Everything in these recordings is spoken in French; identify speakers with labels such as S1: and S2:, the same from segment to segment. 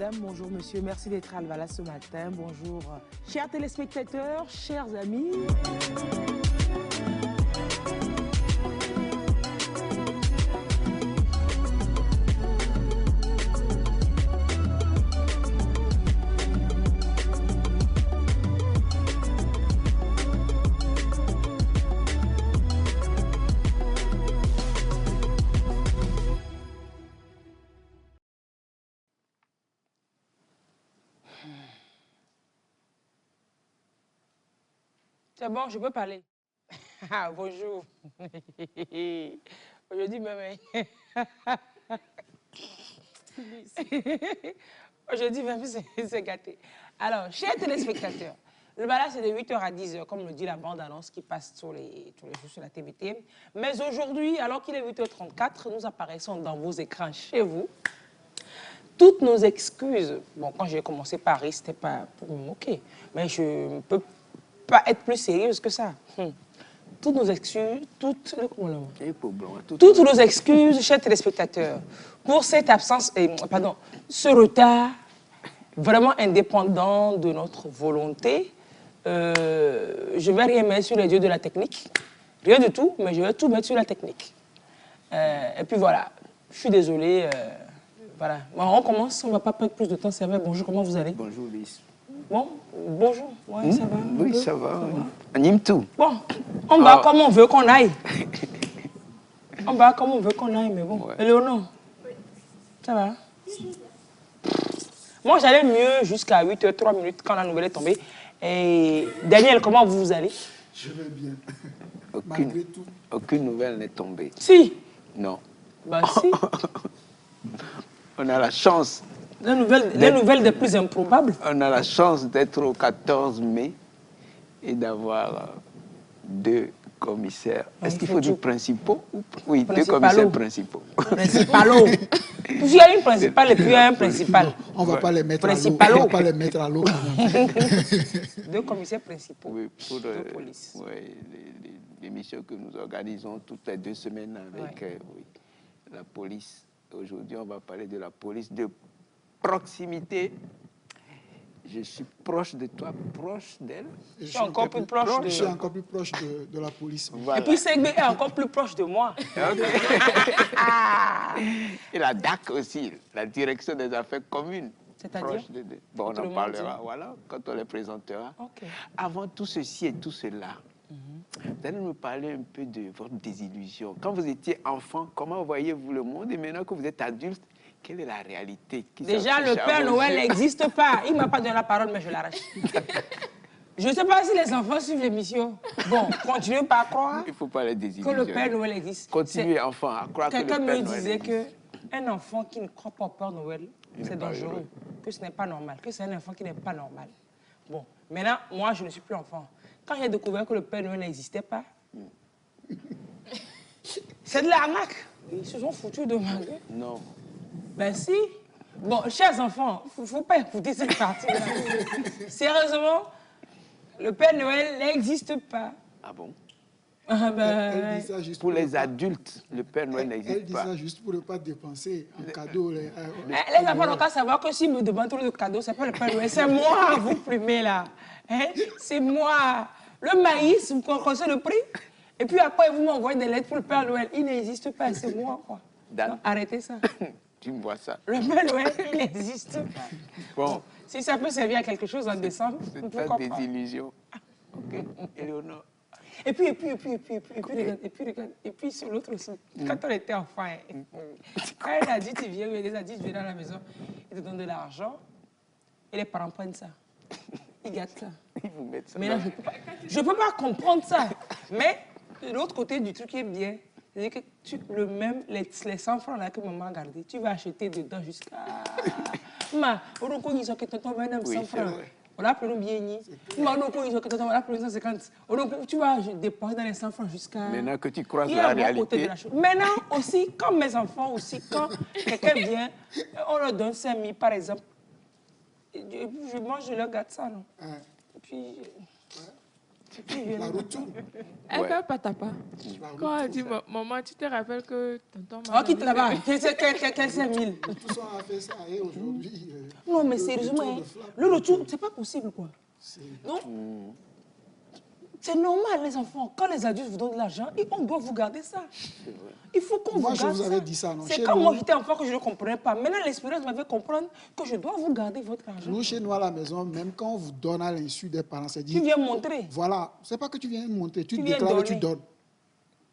S1: madame, bonjour monsieur, merci d'être à Alvala ce matin. Bonjour chers téléspectateurs, chers amis. C'est bon, je peux parler. Ah, bonjour. Aujourd'hui même. Aujourd'hui même, c'est gâté. Alors, chers téléspectateurs, le balade c'est de 8 h à 10 h, comme le dit la bande-annonce qui passe tous les jours sur la TVT. Mais aujourd'hui, alors qu'il est 8 h 34, nous apparaissons dans vos écrans chez vous. Toutes nos excuses. Bon, quand j'ai commencé Paris, c'était pas pour me moquer. Mais je ne peux pas être plus sérieuse que ça. Toutes nos excuses, toutes nos excuses, chers téléspectateurs, pour cette absence, pardon, ce retard vraiment indépendant de notre volonté. Je ne vais rien mettre sur les dieux de la technique. Rien du tout, mais je vais tout mettre sur la technique. Et puis voilà, je suis désolée. Voilà. Bon, on commence, on ne va pas perdre plus de temps. C'est vrai. Bonjour, comment vous allez?
S2: Bonjour, Lise.
S1: Bon, bonjour. Ouais, ça va?
S2: Oui, ça va. Anime tout.
S1: Bon, on va comme on veut qu'on aille. On va comme on veut qu'on aille, mais bon. Ouais. Léonore, ça va? Moi, j'allais mieux jusqu'à 8 h 3 minutes quand la nouvelle est tombée. Et Daniel, comment vous allez?
S3: Je vais bien.
S2: Aucune nouvelle n'est tombée.
S1: Si.
S2: Non.
S1: Bah si.
S2: On a la chance.
S1: Les nouvelles des plus improbables.
S2: On a la chance d'être au 14 mai et d'avoir deux commissaires. Est-ce qu'il faut dire principaux? Oui, deux commissaires principaux.
S1: Principalo. Il y a une principale et puis un principal.
S3: On ne va pas les mettre à l'eau. On va pas les mettre à l'eau.
S1: Deux commissaires principaux.
S2: Oui, pour
S1: de police.
S2: Oui, l'émission que nous organisons toutes les 2 semaines avec la police. Aujourd'hui, on va parler de la police de proximité. Je suis proche de toi, proche d'elle.
S1: Je suis encore plus proche
S3: de la police.
S1: Voilà. Et puis Segbe est encore plus proche de moi.
S2: Et la DAC aussi, la direction des affaires communes.
S1: C'est-à-dire
S2: bon, on en parlera, voilà, quand on les présentera.
S1: Okay.
S2: Avant tout ceci et tout cela, vous allez nous parler un peu de votre désillusion. Quand vous étiez enfant, comment voyez-vous le monde? Et maintenant que vous êtes adulte, quelle est la réalité qui
S1: Déjà, le Père Noël n'existe pas. Il ne m'a pas donné la parole, mais je l'arrache. Je ne sais pas si les enfants suivent l'émission. Bon, continuez pas à croire.
S2: Il ne faut pas les désillusionner.
S1: Que le Père Noël existe.
S2: Continuez, enfant, à croire que le Père Noël existe.
S1: Quelqu'un me disait qu'un enfant qui ne croit pas au Père Noël, c'est dangereux. Que ce n'est pas normal. Que c'est un enfant qui n'est pas normal. Bon, maintenant, moi, je ne suis plus enfant. Quand j'ai découvert que le Père Noël n'existait pas, c'est de l'arnaque. Ils se sont foutus de ma gueule.
S2: Non.
S1: Ben si. Bon, chers enfants, il ne faut pas écouter cette partie-là. Sérieusement, le Père Noël n'existe pas.
S2: Ah bon?
S1: Ah ben,
S3: elle dit ça juste
S2: pour les adultes, le Père Noël n'existe pas.
S3: Elle dit ça juste pour ne pas dépenser en cadeaux.
S1: Les enfants n'ont qu'à savoir que s'ils me demandent trop de cadeaux, c'est pas le Père Noël, c'est moi, vous plumez là. Hein? C'est moi. Le maïs, vous connaissez le prix? Et puis après, vous m'envoyez des lettres pour le Père Noël. Il n'existe pas, c'est moi, quoi.
S2: Dan,
S1: non, arrêtez ça.
S2: Tu me vois ça.
S1: Le Père Noël, il n'existe pas.
S2: Bon.
S1: Si ça peut servir à quelque chose en décembre,
S2: pourquoi pas? C'est ta désillusion. Ok, Éléonore.
S1: Et puis, sur l'autre aussi, quand on était enfant, quand un adulte vient, les adultes viennent à la maison, ils te donnent de l'argent, et les parents prennent ça. Ils gâtent ça.
S2: Ils vous mettent ça.
S1: Mais là, je ne peux pas comprendre ça. Mais de l'autre côté du truc qui est bien, c'est que les 100 francs là que maman a gardés, tu vas acheter dedans jusqu'à... Ma, ils sont que tonton va 100 francs. On a pris bien ni. On a pris 150. Tu vas dépenser dans les 100 francs jusqu'à...
S2: Maintenant que tu crois la réalité.
S1: Maintenant aussi, quand mes enfants aussi, quand quelqu'un vient, on leur donne 5 000 par exemple. Moi, je leur gâte ça, non? Et puis...
S3: La route tourne.
S4: Elle fait patapa.
S3: La route
S4: Quand elle dit,
S3: tourne.
S4: maman, tu te rappelles que tonton
S1: Oh,
S4: m'a
S1: quitte
S4: jamais
S1: là-bas.
S4: fait-
S1: Quel 5000?
S3: Tout ça a fait ça. Et aujourd'hui...
S1: Non, mais
S3: le
S1: sérieusement,
S3: retour
S1: hein,
S3: de flamme,
S1: le retour, c'est pas possible, quoi. Non? C'est normal, les enfants. Quand les adultes vous donnent de l'argent, on doit vous garder ça. Il faut qu'on vous
S3: Moi,
S1: garde
S3: je vous avais dit ça, non?
S1: C'est
S3: Chez
S1: quand
S3: nous-
S1: moi, j'étais enfant que je ne comprenais pas. Maintenant, l'expérience m'a fait comprendre que je dois vous garder votre argent.
S3: Nous, chez nous, à la maison, même quand on vous donne à l'insu des parents, c'est dit...
S1: Tu viens montrer.
S3: Voilà, c'est pas que tu viens montrer, tu
S1: Tu viens
S3: déclares et tu
S1: donner.
S3: donnes.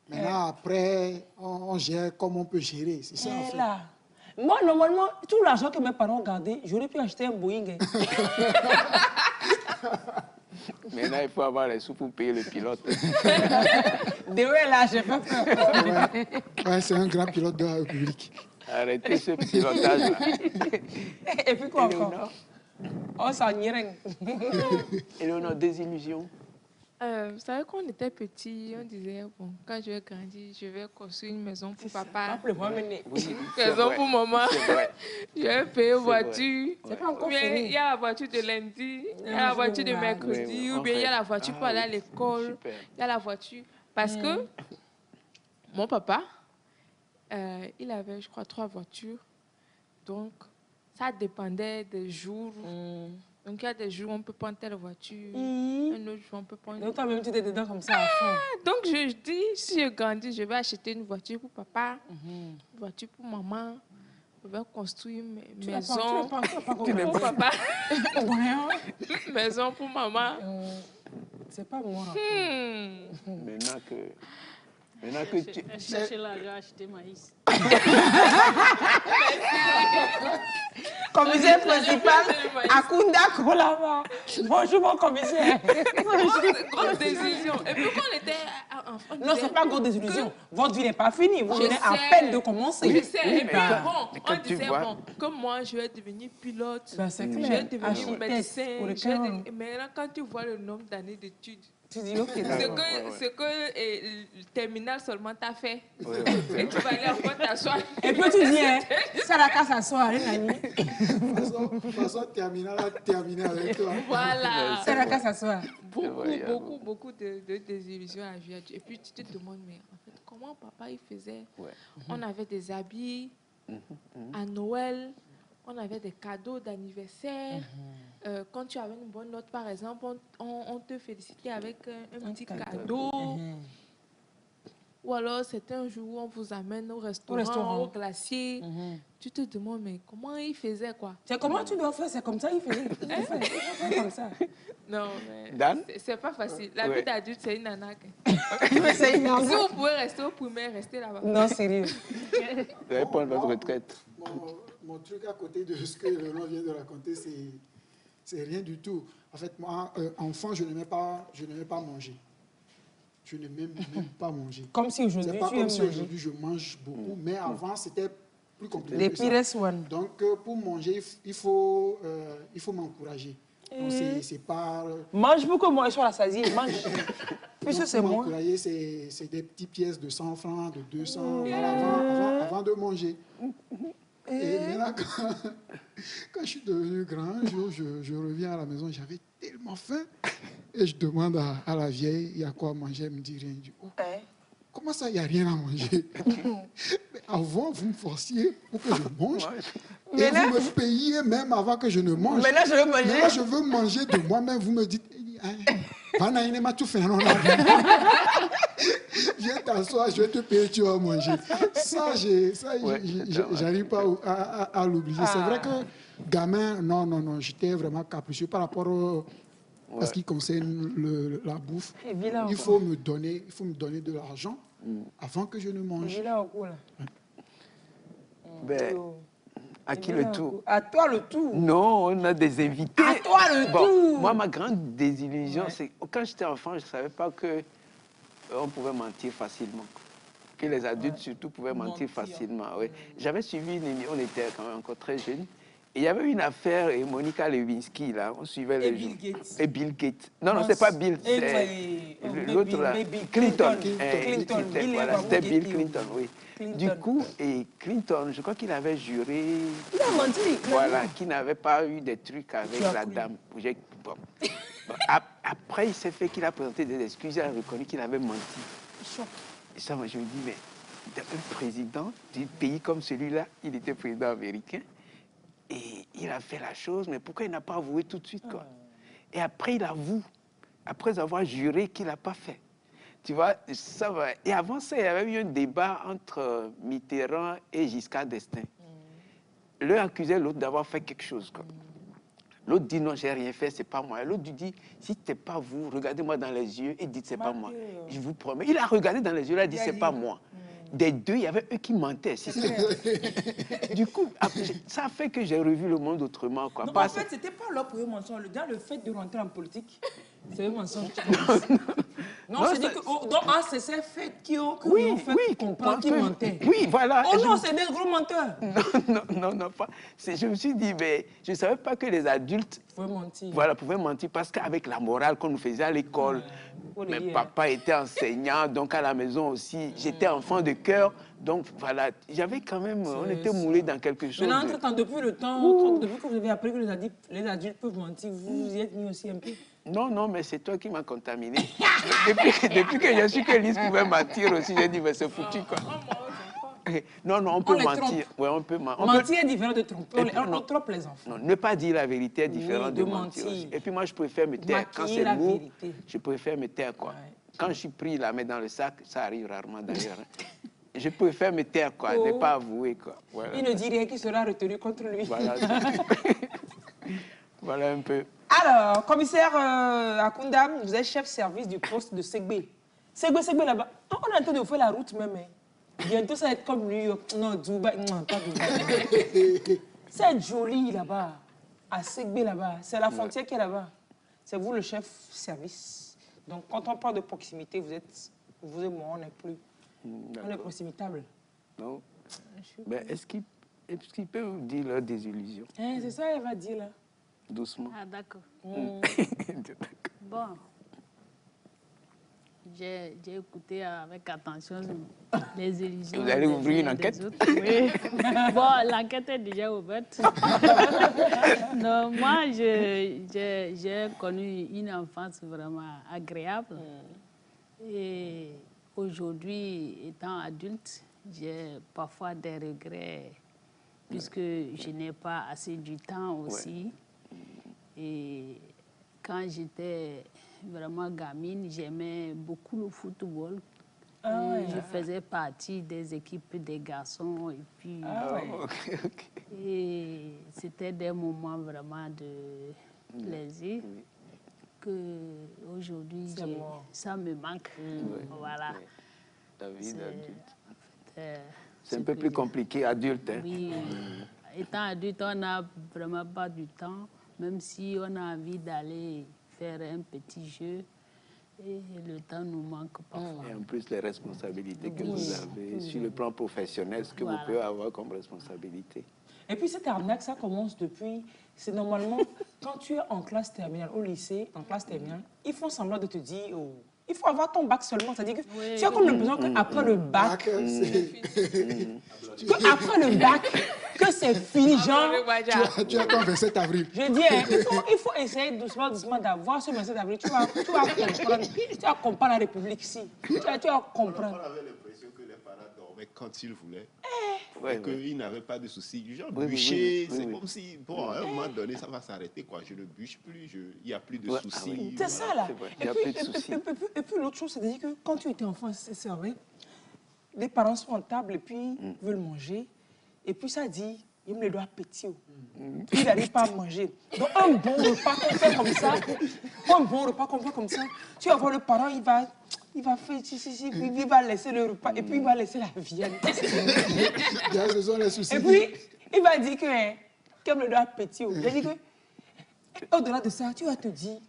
S3: Maintenant, après, on gère comme on peut gérer. C'est ça, en
S1: Et
S3: fait.
S1: là, moi, normalement, tout l'argent que mes parents ont gardé, j'aurais pu acheter un Boeing. Hein.
S2: Maintenant, il faut avoir les sous pour payer le pilote.
S1: Désolé, là, j'ai pas peur.
S3: Ouais, c'est un grand pilote de la République.
S2: Arrêtez ce pilotage-là.
S1: Et puis quoi encore?
S2: Éléonore,
S1: Oh, ça n'y
S2: Éléonore, désillusion.
S4: Vous savez, quand on était petit, on disait, bon, quand je vais grandir, je vais construire une maison pour papa,
S1: Appelez-moi mener.
S2: Oui,
S4: une
S2: c'est
S4: maison
S2: vrai.
S4: pour maman,
S2: C'est vrai.
S4: je vais payer une
S2: vrai.
S4: voiture.
S1: C'est pas encore
S4: Ou bien,
S1: fini.
S4: il y a la voiture de lundi, il y a
S1: Non,
S4: la
S1: je
S4: voiture de
S1: vais voir.
S4: mercredi,
S2: Oui,
S4: ou bien il y a la
S2: en fait.
S4: voiture pour
S2: Ah
S4: aller à
S2: oui.
S4: l'école,
S2: Super.
S4: il y a la voiture. Parce que mon papa, il avait, je crois, 3 voitures. Donc, ça dépendait des jours. Donc, il y a des jours où on peut prendre telle voiture, un autre jour on peut prendre...
S1: Donc, toi-même, tu étais dedans comme ça à fond.
S4: Donc, je dis, si je grandis, je vais acheter une voiture pour papa, une voiture pour maman. Je vais construire une
S1: Tu l'as pas-
S4: maison
S1: tu l'as pas
S4: pour
S1: compris.
S4: papa,
S1: Ouais,
S4: une maison pour maman.
S1: c'est pas moi.
S2: Maintenant que tu...
S5: Chercher l'argent, acheter maïs.
S1: Commissaire principal, Akunda Kolama. Bonjour, mon commissaire.
S4: Grosse décision. Et puis quand on était enfant,
S1: Non, c'est pas grande désillusion. Votre vie n'est pas finie. Vous
S4: Je
S1: venez à
S4: sais.
S1: peine de commencer.
S4: Je sais. Et puis
S2: mais
S4: bon,
S2: quand
S4: on
S2: tu
S4: disait,
S2: vois-
S4: bon, comme moi, je vais devenir pilote.
S1: Ben, c'est
S4: Je vais
S1: clair.
S4: devenir
S1: Architecte,
S4: médecin.
S1: pour le
S4: je vais
S1: cas.
S4: devenir- Mais là, quand tu vois le nombre d'années d'études,
S1: Tu dis, ok,
S4: ce
S1: d'accord.
S4: que le terminal seulement t'a fait,
S2: Ouais,
S4: et tu vas aller encore t'asseoir.
S1: Et puis tu dis, hein, ça la casse à soi,
S3: De toute façon, terminal a terminé avec toi.
S4: Voilà.
S1: Ça la casse à soi.
S2: vrai,
S4: Beaucoup de désillusions à vivre. Et puis tu te demandes, mais en fait, comment papa il faisait?
S2: Ouais.
S4: On avait des habits à Noël, on avait des cadeaux d'anniversaire. Quand tu avais une bonne note, par exemple, on te félicitait avec un petit cadeau. Ou alors, c'était un jour où on vous amène au restaurant, au glacier. Tu te demandes, mais comment il faisait, quoi?
S1: C'est comment tu dois faire? C'est comme ça, il faisait. Il faut faire comme ça.
S4: Non, mais
S2: Dan?
S4: c'est pas facile. La
S2: Ouais.
S4: vie d'adulte, c'est une arnaque.
S1: Mais c'est
S4: Si
S1: énorme.
S4: vous pouvez rester au primaire, restez là-bas.
S1: Non, sérieux.
S2: Vous allez prendre votre retraite.
S3: Mon truc à côté de ce que Léonore vient de raconter, c'est rien du tout. En fait, moi, enfant, je n'aimais pas manger. Je n'aimais même pas manger.
S1: Comme si aujourd'hui,
S3: C'est pas
S1: tu
S3: comme
S1: aimes
S3: si
S1: manger.
S3: aujourd'hui je mange beaucoup, mais avant, c'était plus compliqué.
S1: Les
S3: que ça.
S1: pires one.
S3: Donc, pour manger, il faut m'encourager. Donc, c'est pas...
S1: Mange beaucoup, moi, je suis rassasié. Mange. Puisque
S3: Donc,
S1: c'est
S3: pour
S1: moi.
S3: m'encourager, c'est des petites pièces de 100 francs, de 200, voilà, avant de manger. Et maintenant, quand je suis devenu grand, un jour, je reviens à la maison, j'avais tellement faim. Et je demande à la vieille, il y a quoi à manger? Elle me dit rien. Je dis, oh, comment ça, il n'y a rien à manger? Mais avant, vous me forciez pour que je mange. Et
S1: Mais là-
S3: vous me payiez même avant que je ne mange.
S1: Maintenant, je veux manger.
S3: Maintenant, je veux manger de moi-même. Vous me dites, Vanaïnema, tout fait, non, non. Viens t'asseoir, je vais te payer, tu vas manger. Ça, j'arrive pas à l'oublier. C'est vrai que gamin, non, j'étais vraiment capricieux par rapport à ce qui concerne la bouffe.
S1: Et vilain,
S3: Il
S1: quoi.
S3: faut me donner de l'argent avant que je ne mange.
S1: Vilain au cou, là.
S2: Ben, à qui le tour?
S1: À toi le tour.
S2: Non, on a des invités.
S1: À toi le
S2: Bon,
S1: tour.
S2: moi, ma grande désillusion, c'est quand j'étais enfant, je ne savais pas que on pouvait mentir facilement. Que les adultes, surtout, pouvaient mentir facilement. Oui. J'avais suivi une émission, on était quand même encore très jeunes. Et il y avait une affaire, et Monica Lewinsky, là, on suivait les
S1: Bill
S2: jours.
S1: Gates.
S2: Et Bill Gates. Non, c'est pas Bill, c'est l'autre là. Clinton.
S1: Clinton. Bill
S2: Voilà,
S1: Gates.
S2: c'était Bill Clinton, oui.
S1: Clinton.
S2: Du coup, et Clinton, je crois qu'il avait juré,
S1: Il a menti.
S2: voilà, qu'il n'avait pas eu des trucs avec
S1: Tu as
S2: la
S1: cru.
S2: dame. Bon. Bon, après, il s'est fait qu'il a présenté des excuses, il a reconnu qu'il avait menti.
S1: Choc.
S2: Et ça, moi, je me dis, mais un président d'un pays comme celui-là, il était président américain, et il a fait la chose, mais pourquoi il n'a pas avoué tout de suite, quoi? Et après, il avoue, après avoir juré qu'il n'a pas fait. Tu vois, ça va. Et avant ça, il y avait eu un débat entre Mitterrand et Giscard d'Estaing. L'un accusait l'autre d'avoir fait quelque chose, quoi. L'autre dit non, j'ai rien fait, c'est pas moi. L'autre lui dit, si ce n'est pas vous, regardez-moi dans les yeux et dites c'est pas moi. Je vous promets. Il a regardé dans les yeux, il a dit c'est pas moi. Des deux, il y avait eux qui mentaient. Du coup, ça a fait que j'ai revu le monde autrement, quoi.
S1: Non, en fait, c'était pas leur premier mensonge. Le fait de rentrer en politique, c'est un mensonge. Non, c'est dit que c'est ces faits qui ont fait comprendre qu'ils mentaient.
S2: Oui, voilà.
S1: Oh non, c'est des gros menteurs.
S2: Non, pas. Je me suis dit, mais je ne savais pas que les adultes pouvaient mentir parce qu'avec la morale qu'on nous faisait à l'école, mes papas étaient enseignants, donc à la maison aussi, j'étais enfant de cœur, donc voilà, j'avais quand même, on était moulés dans quelque chose.
S1: Maintenant, entre-temps, depuis que vous avez appris que les adultes peuvent mentir, vous y êtes mis aussi un peu.
S2: Non, mais c'est toi qui m'as contaminé. depuis que je su que Lise pouvait mentir aussi, j'ai dit, mais c'est foutu, quoi. Non, on peut mentir. Ouais, on peut
S1: mentir est différent de tromper. On trompe les enfants.
S2: Non, ne pas dire la vérité est différent de mentir aussi. Et puis moi, je préfère me taire. Quand c'est lourd, je préfère me taire, quoi. Ouais. Quand je suis pris la main dans le sac, ça arrive rarement d'ailleurs. Je préfère me taire, quoi, ne pas avouer, quoi. Voilà.
S1: Il ne dit rien qui sera retenu contre lui.
S2: Voilà, voilà un peu.
S1: Alors, commissaire Akunda, vous êtes chef service du poste de Segbé. Segbé là-bas. On est en train de faire la route même. Hein. Bientôt, ça va être comme New York. Non, Dubaï. Non, pas Dubaï. C'est joli là-bas. À Segbé là-bas. C'est la frontière qui est là-bas. C'est vous le chef service. Donc, quand on parle de proximité, vous et moi, on n'est plus. On est proximitable.
S2: Non. Mais est-ce qu'il peut vous dire leur désillusion?
S1: C'est ça, elle va dire là.
S2: Doucement.
S5: Ah, d'accord. Bon. J'ai écouté avec attention les illusions.
S2: Vous allez ouvrir une enquête?
S5: Oui. Bon, l'enquête est déjà ouverte. Non, moi, j'ai connu une enfance vraiment agréable. Et aujourd'hui, étant adulte, j'ai parfois des regrets puisque je n'ai pas assez du temps aussi. Et quand j'étais vraiment gamine, j'aimais beaucoup le football. Je faisais partie des équipes des garçons. Et puis, et c'était des moments vraiment de plaisir que aujourd'hui ça me manque. Voilà.
S2: La vie d'adulte. C'est un peu plus compliqué, adulte. Hein?
S5: Oui. Étant adulte, on n'a vraiment pas du temps. Même si on a envie d'aller faire un petit jeu, et le temps nous manque parfois.
S2: Et en plus, les responsabilités que vous avez, sur le plan professionnel, ce que vous pouvez avoir comme responsabilité.
S1: Et puis cette arnaque, ça commence depuis... C'est normalement, quand tu es en classe terminale, au lycée, en classe terminale, ils font semblant de te dire... Oh, il faut avoir ton bac seulement. C'est-à-dire que tu as comme l'impression qu'après le bac... Après le bac, que c'est fini, genre...
S3: Tu as comme 27 avril.
S1: Je dis, il faut essayer doucement d'avoir ce 27 avril. Tu vas comprendre la République ici. Tu vas comprendre.
S6: On avait l'impression que les parents dormaient quand ils voulaient. Et qu'ils n'avaient pas de soucis. Du genre, bûcher, c'est comme si, bon, à un moment donné, ça va s'arrêter, quoi. Je ne bûche plus, il n'y a plus de soucis.
S1: C'est ça, là. Et puis l'autre chose, c'est-à-dire que quand tu étais enfant, c'est vrai, les parents sont en table et puis veulent manger. Et puis ça dit, il me le doit petit. Il n'arrive pas à manger. Donc un bon repas qu'on fait comme ça, tu vas voir le parent, il va faire il va laisser le repas et puis il va laisser la viande.
S3: Ce sont les soucis.
S1: Et puis, il va dire que me le doit petit. Il dit que, au-delà de ça, tu vas te dire,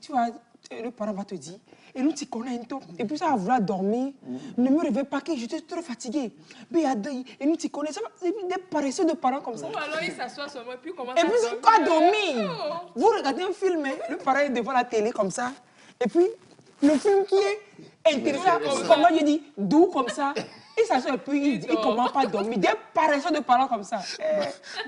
S1: le parent va te dire, et nous, tu connais un peu. Et puis, ça va vouloir dormir. Ne me réveille pas, que je suis trop fatiguée. Et nous, tu connais, ça va des paresseux de parents comme ça.
S4: Ou alors, il s'assoit seulement, et puis commence
S1: à dormir. Et puis, quoi dormir? Vous regardez un film, le parent est devant la télé comme ça. Et puis, le film qui est intéressant, comment je dis, doux comme ça. Il s'assoit et puis il commence pas à dormir. Des paresseux de parents comme ça.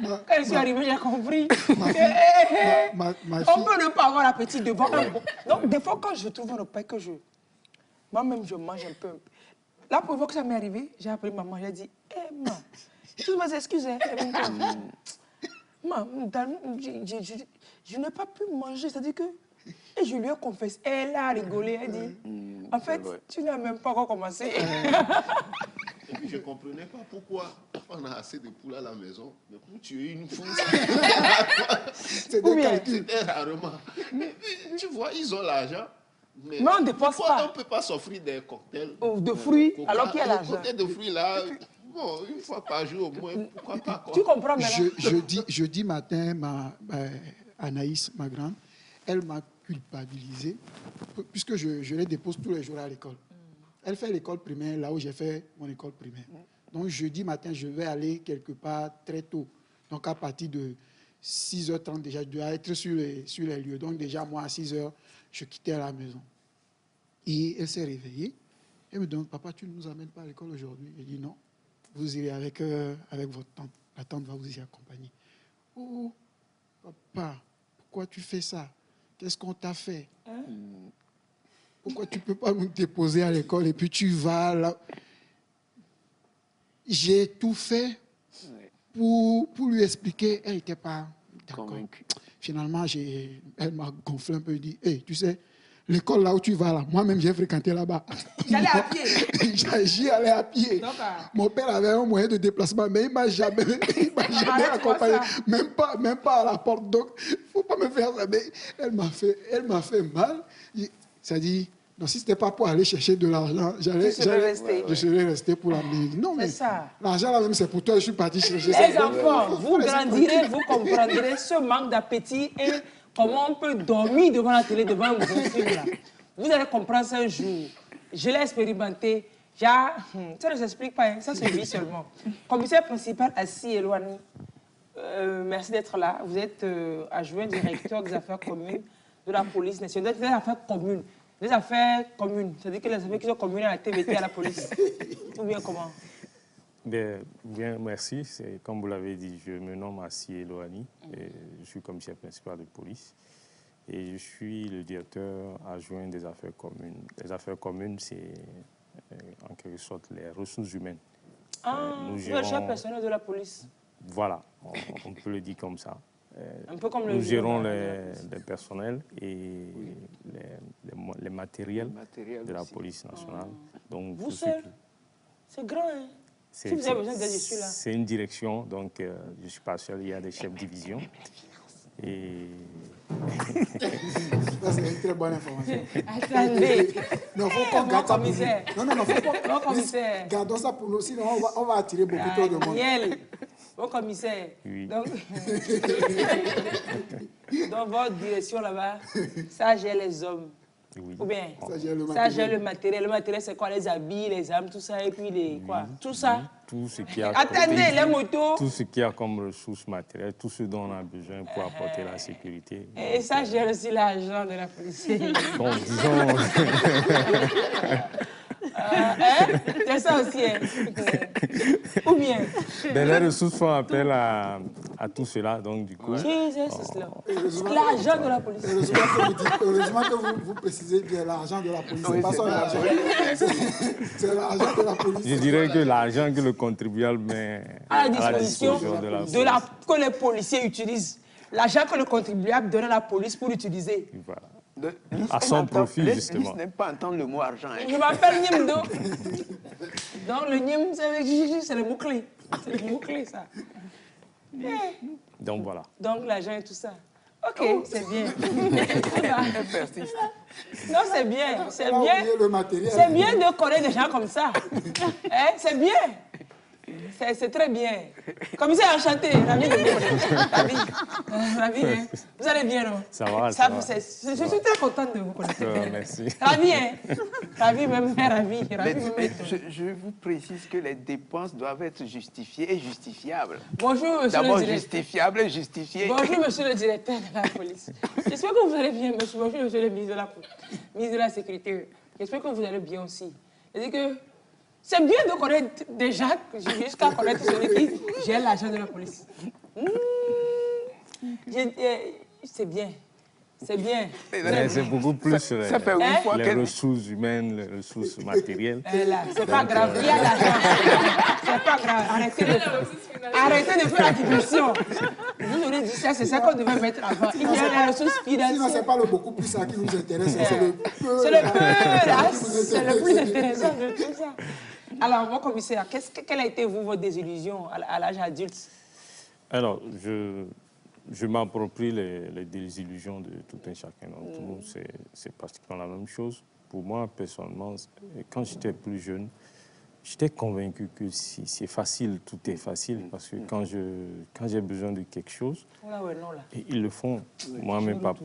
S1: Quand je suis arrivée, j'ai compris. On peut ne pas avoir l'appétit devant un bon. Donc, des fois, quand je trouve un repas que je... Moi-même, je mange un peu. La première fois que ça m'est arrivé, j'ai appelé maman. J'ai dit, hé, maman, toutes mes excuses. Maman, je n'ai pas pu manger. C'est-à-dire que... Et je lui ai confessé. Elle a rigolé. Elle dit, en fait, tu n'as même pas encore commencé.
S6: Et puis je ne comprenais pas pourquoi on a assez de poules à la maison, mais pour tuer une poule,
S3: c'est des calculs.
S6: c'était rarement. Mais, tu vois, ils ont l'argent.
S1: Mais on ne dépense pas.
S6: On ne peut pas s'offrir des cocktails
S1: de fruits alors qu'il y a l'argent.
S6: Les cocktails de fruits là, bon, une fois par jour au moins, pourquoi pas quoi.
S1: Tu comprends maintenant?
S3: Jeudi matin, Anaïs, ma grande, elle m'a culpabilisé puisque je les dépose tous les jours à l'école. Elle fait l'école primaire là où j'ai fait mon école primaire. Donc jeudi matin, je vais aller quelque part très tôt. Donc à partir de 6h30 déjà, je dois être sur les lieux. Donc déjà moi à 6h, je quittais la maison. Et elle s'est réveillée. Elle me demande, papa, tu ne nous amènes pas à l'école aujourd'hui? Je dis non, vous irez avec votre tante. La tante va vous y accompagner. Oh, papa, pourquoi tu fais ça? Qu'est-ce qu'on t'a fait? Pourquoi tu ne peux pas nous déposer à l'école et puis tu vas là? J'ai tout fait pour lui expliquer. Elle n'était pas d'accord. Finalement, elle m'a gonflé un peu et dit, hey, tu sais, l'école là où tu vas là, moi-même j'ai fréquenté là-bas.
S1: J'allais à pied.
S3: J'y allais à pied. Donc, mon père avait un moyen de déplacement, mais il ne m'a jamais accompagné, même pas à la porte. Donc, il ne faut pas me faire ça. Mais elle m'a fait mal. C'est-à-dire, non, si ce n'était pas pour aller chercher de l'argent, je serais resté pour l'amener. Non, mais l'argent là même, c'est pour toi, je suis parti chercher ça.
S1: Les enfants, vous grandirez, vous comprendrez ce manque d'appétit et comment on peut dormir devant la télé, devant un bon film là. Vous allez comprendre ça un jour. Je l'ai expérimenté. Ça ne s'explique pas, hein. Ça se vit seulement. Commissaire principal Assis Elouani, merci d'être là. Vous êtes adjoint directeur des affaires communes de la police nationale. Des affaires communes. Les affaires communes, c'est-à-dire que les affaires qui sont communes à la TVT, à la police. Ou bien comment?
S7: Bien, merci. Comme vous l'avez dit, je me nomme Assis Elouani. Je suis commissaire principal de police. Et je suis le directeur adjoint des affaires communes. Les affaires communes, c'est en quelque sorte les ressources humaines.
S1: Nous gérons... le chef personnel de la police.
S7: Voilà, on peut le dire comme ça.
S1: Un peu comme
S7: nous gérons les personnels et les matériels de la police nationale. Donc,
S1: vous seul? C'est grand, hein? Si vous avez besoin d'aide, je suis là.
S7: C'est une direction, donc je ne suis pas seul, il y a des chefs de division. Et...
S3: Ça, c'est une très bonne information.
S1: Attendez.
S3: Non, faut qu'on garde ça pour nous. Non, faut
S1: pas. Commissaire.
S3: Gardons ça pour nous, sinon on va attirer beaucoup trop de monde.
S1: Bon commissaire.
S7: Oui.
S1: Donc, dans votre direction là-bas, ça gère les hommes.
S7: Oui.
S1: Ou bien,
S3: ça
S1: gère le matériel. Le matériel, c'est quoi? Les habits, les armes, tout ça, et puis les quoi? Tout ça.
S7: Tout ce qui a
S1: attendez, les motos.
S7: Tout ce qu'il y a comme ressources matérielles, tout ce dont on a besoin pour apporter la sécurité.
S1: Et ça gère aussi l'argent de la police.
S7: Bon, disons...
S1: c'est ça aussi. Hein? Ou bien.
S7: Les ressources font appel à tout cela, donc du coup...
S1: L'argent de la police.
S3: Heureusement que vous précisez bien l'argent de la police. C'est pas son argent. C'est l'argent de la police.
S7: Je dirais que l'argent que le contribuable met
S1: à la disposition que les policiers utilisent. L'argent que le contribuable donne à la police pour l'utiliser.
S7: Voilà. À son profit, justement.
S2: Je n'aime pas entendre le mot argent. Hein.
S1: Je m'appelle Nimdo. Donc le Nim, c'est le mot-clé. C'est le mot-clé, ça.
S7: Donc voilà.
S1: Donc l'argent et tout ça. Ok, c'est bien. Non, c'est bien. C'est bien. C'est bien de connaître des gens comme ça. Hein? C'est bien. C'est très bien. Commissaire, enchanté. Ravi de vous connaître. Ravi, hein? Vous allez bien, non?
S7: Ça va,
S1: je suis très contente de vous connaître.
S7: Merci.
S1: Ravi, hein? Ravi, même ravi.
S2: Je vous précise que les dépenses doivent être justifiées et justifiables.
S1: Bonjour, monsieur le directeur.
S2: D'abord, justifiable et justifié.
S1: Bonjour, monsieur le directeur de la police. J'espère que vous allez bien, monsieur. Bonjour, monsieur le ministre de la Sécurité. J'espère que vous allez bien aussi. C'est-à-dire que C'est bien de connaître déjà, jusqu'à connaître celui qui gère l'argent de la police. C'est bien. C'est bien.
S7: C'est beaucoup plus
S2: Ça fait une fois
S7: les ressources humaines, les ressources matérielles.
S1: C'est pas grave, il y a l'argent. C'est pas grave, arrêtez de faire la diversion. Vous aurez dit ça, c'est ça qu'on devait mettre avant. Il y a les ressources financières.
S3: Sinon, c'est pas le beaucoup plus ça qui nous intéresse, c'est le peu.
S1: C'est le peu, là, c'est le plus intéressant de tout ça. Alors, mon commissaire, quelle a été votre désillusion à l'âge adulte?
S7: Alors, je m'approprie les désillusions de tout un chacun d'entre nous. C'est pratiquement la même chose. Pour moi, personnellement, quand j'étais plus jeune, j'étais convaincu que c'est facile, tout est facile. Parce que quand j'ai besoin de quelque chose, et ils le font. Moi,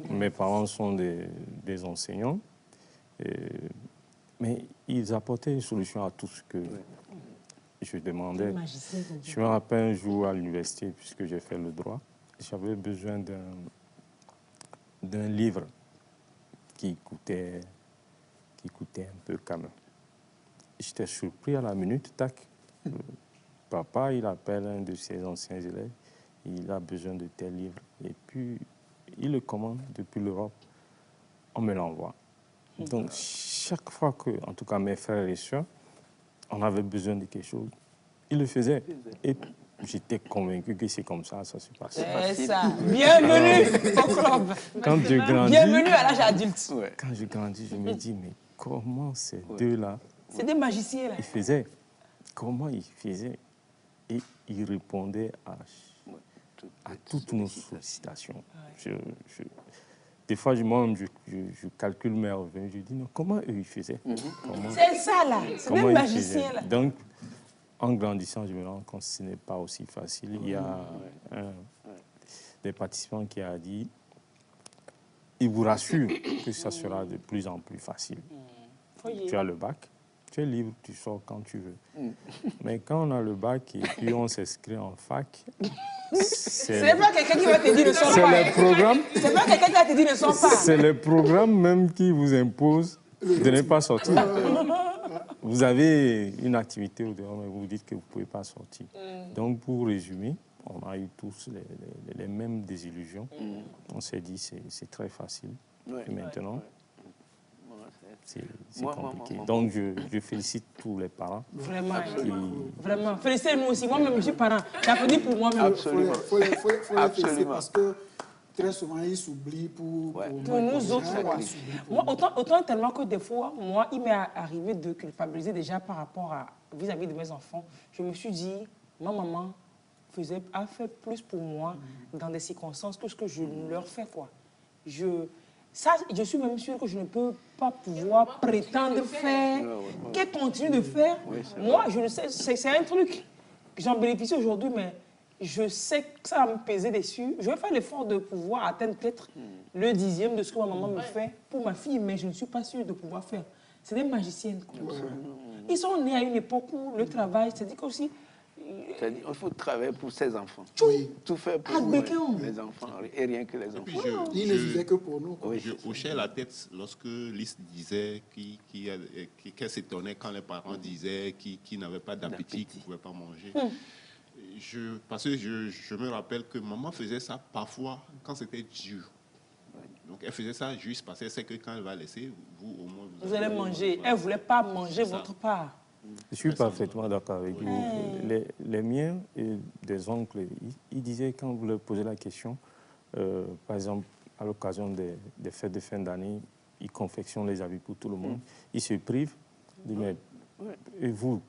S7: mes parents sont des enseignants. Mais ils apportaient une solution à tout ce que je demandais. Je me rappelle un jour à l'université, puisque j'ai fait le droit, j'avais besoin d'un livre qui coûtait un peu quand même. J'étais surpris à la minute, tac. Papa, il appelle un de ses anciens élèves, il a besoin de tel livre. Et puis, il le commande depuis l'Europe, on me l'envoie. Donc, chaque fois que, en tout cas mes frères et sœurs, on avait besoin de quelque chose, ils le faisaient. Et j'étais convaincu que c'est comme ça se passe.
S1: C'est ça. Bienvenue au club.
S7: Quand je grandis,
S1: bienvenue à l'âge adulte.
S7: Quand je grandis, je me dis, mais comment ces deux-là...
S1: C'est des magiciens, là.
S7: Ils faisaient. Comment ils faisaient? Et ils répondaient à toutes nos sollicitations. Des fois, moi-même, je calcule mes revenus. Je dis, non, comment eux, ils faisaient?
S1: C'est ça, là. C'est des magiciens, là.
S7: Donc, en grandissant, je me rends compte que ce n'est pas aussi facile. Il y a un des participants qui a dit, il vous rassure que ça sera de plus en plus facile. Tu as le bac, tu es libre, tu sors quand tu veux. Mais quand on a le bac et puis on s'inscrit en fac,
S1: c'est pas quelqu'un qui va te dire ne sors pas.
S7: C'est le programme.
S1: C'est pas quelqu'un qui va te dire ne sors pas.
S7: C'est le programme même qui vous impose de ne pas sortir. Vous avez une activité au dehors, mais vous vous dites que vous ne pouvez pas sortir. Donc, pour résumer, on a eu tous les mêmes désillusions. On s'est dit c'est très facile. Et maintenant, c'est compliqué. Donc, je félicite tous les parents.
S1: Vraiment, vraiment. Félicitez-nous aussi. Moi-même, je suis parent. J'applaudis pour moi-même.
S3: Absolument. Il faut les féliciter parce que très souvent, ils s'oublient pour
S1: nous autres. Moi, autant tellement que des fois, moi, il m'est arrivé de culpabiliser déjà par rapport à vis-à-vis de mes enfants. Je me suis dit, ma maman a fait plus pour moi dans des circonstances que ce que je leur fais, quoi. Je suis même sûre que je ne peux pas pouvoir prétendre faire, qu'elle continue de faire. Moi, je le sais, c'est un truc. J'en bénéficie aujourd'hui, mais je sais que ça va me peser dessus. Je vais faire l'effort de pouvoir atteindre peut-être le 10e de ce que ma maman me fait pour ma fille, mais je ne suis pas sûre de pouvoir faire. C'est des magiciennes. Ils sont nés à une époque où le travail, c'est-à-dire qu'aussi...
S2: Il faut travailler pour ses enfants.
S3: Tout
S2: faire pour les enfants et rien que les enfants.
S3: Ils ne vivaient que pour nous.
S6: Je hochais la tête lorsque Lys disait qu'elle s'étonnait quand les parents disaient qu'ils n'avaient pas d'appétit, qu'ils ne pouvaient pas manger. Parce que je me rappelle que maman faisait ça parfois quand c'était dur. Donc elle faisait ça juste parce qu'elle sait que quand elle va laisser, vous au moins...
S1: Vous allez manger. Elle ne voulait pas manger votre part.
S7: Je suis parfaitement d'accord avec vous. Les miens et des oncles, ils disaient quand vous leur posez la question, par exemple, à l'occasion des fêtes de fin d'année, ils confectionnent les habits pour tout le monde. Ils se privent. Ils disent, mais, et vous?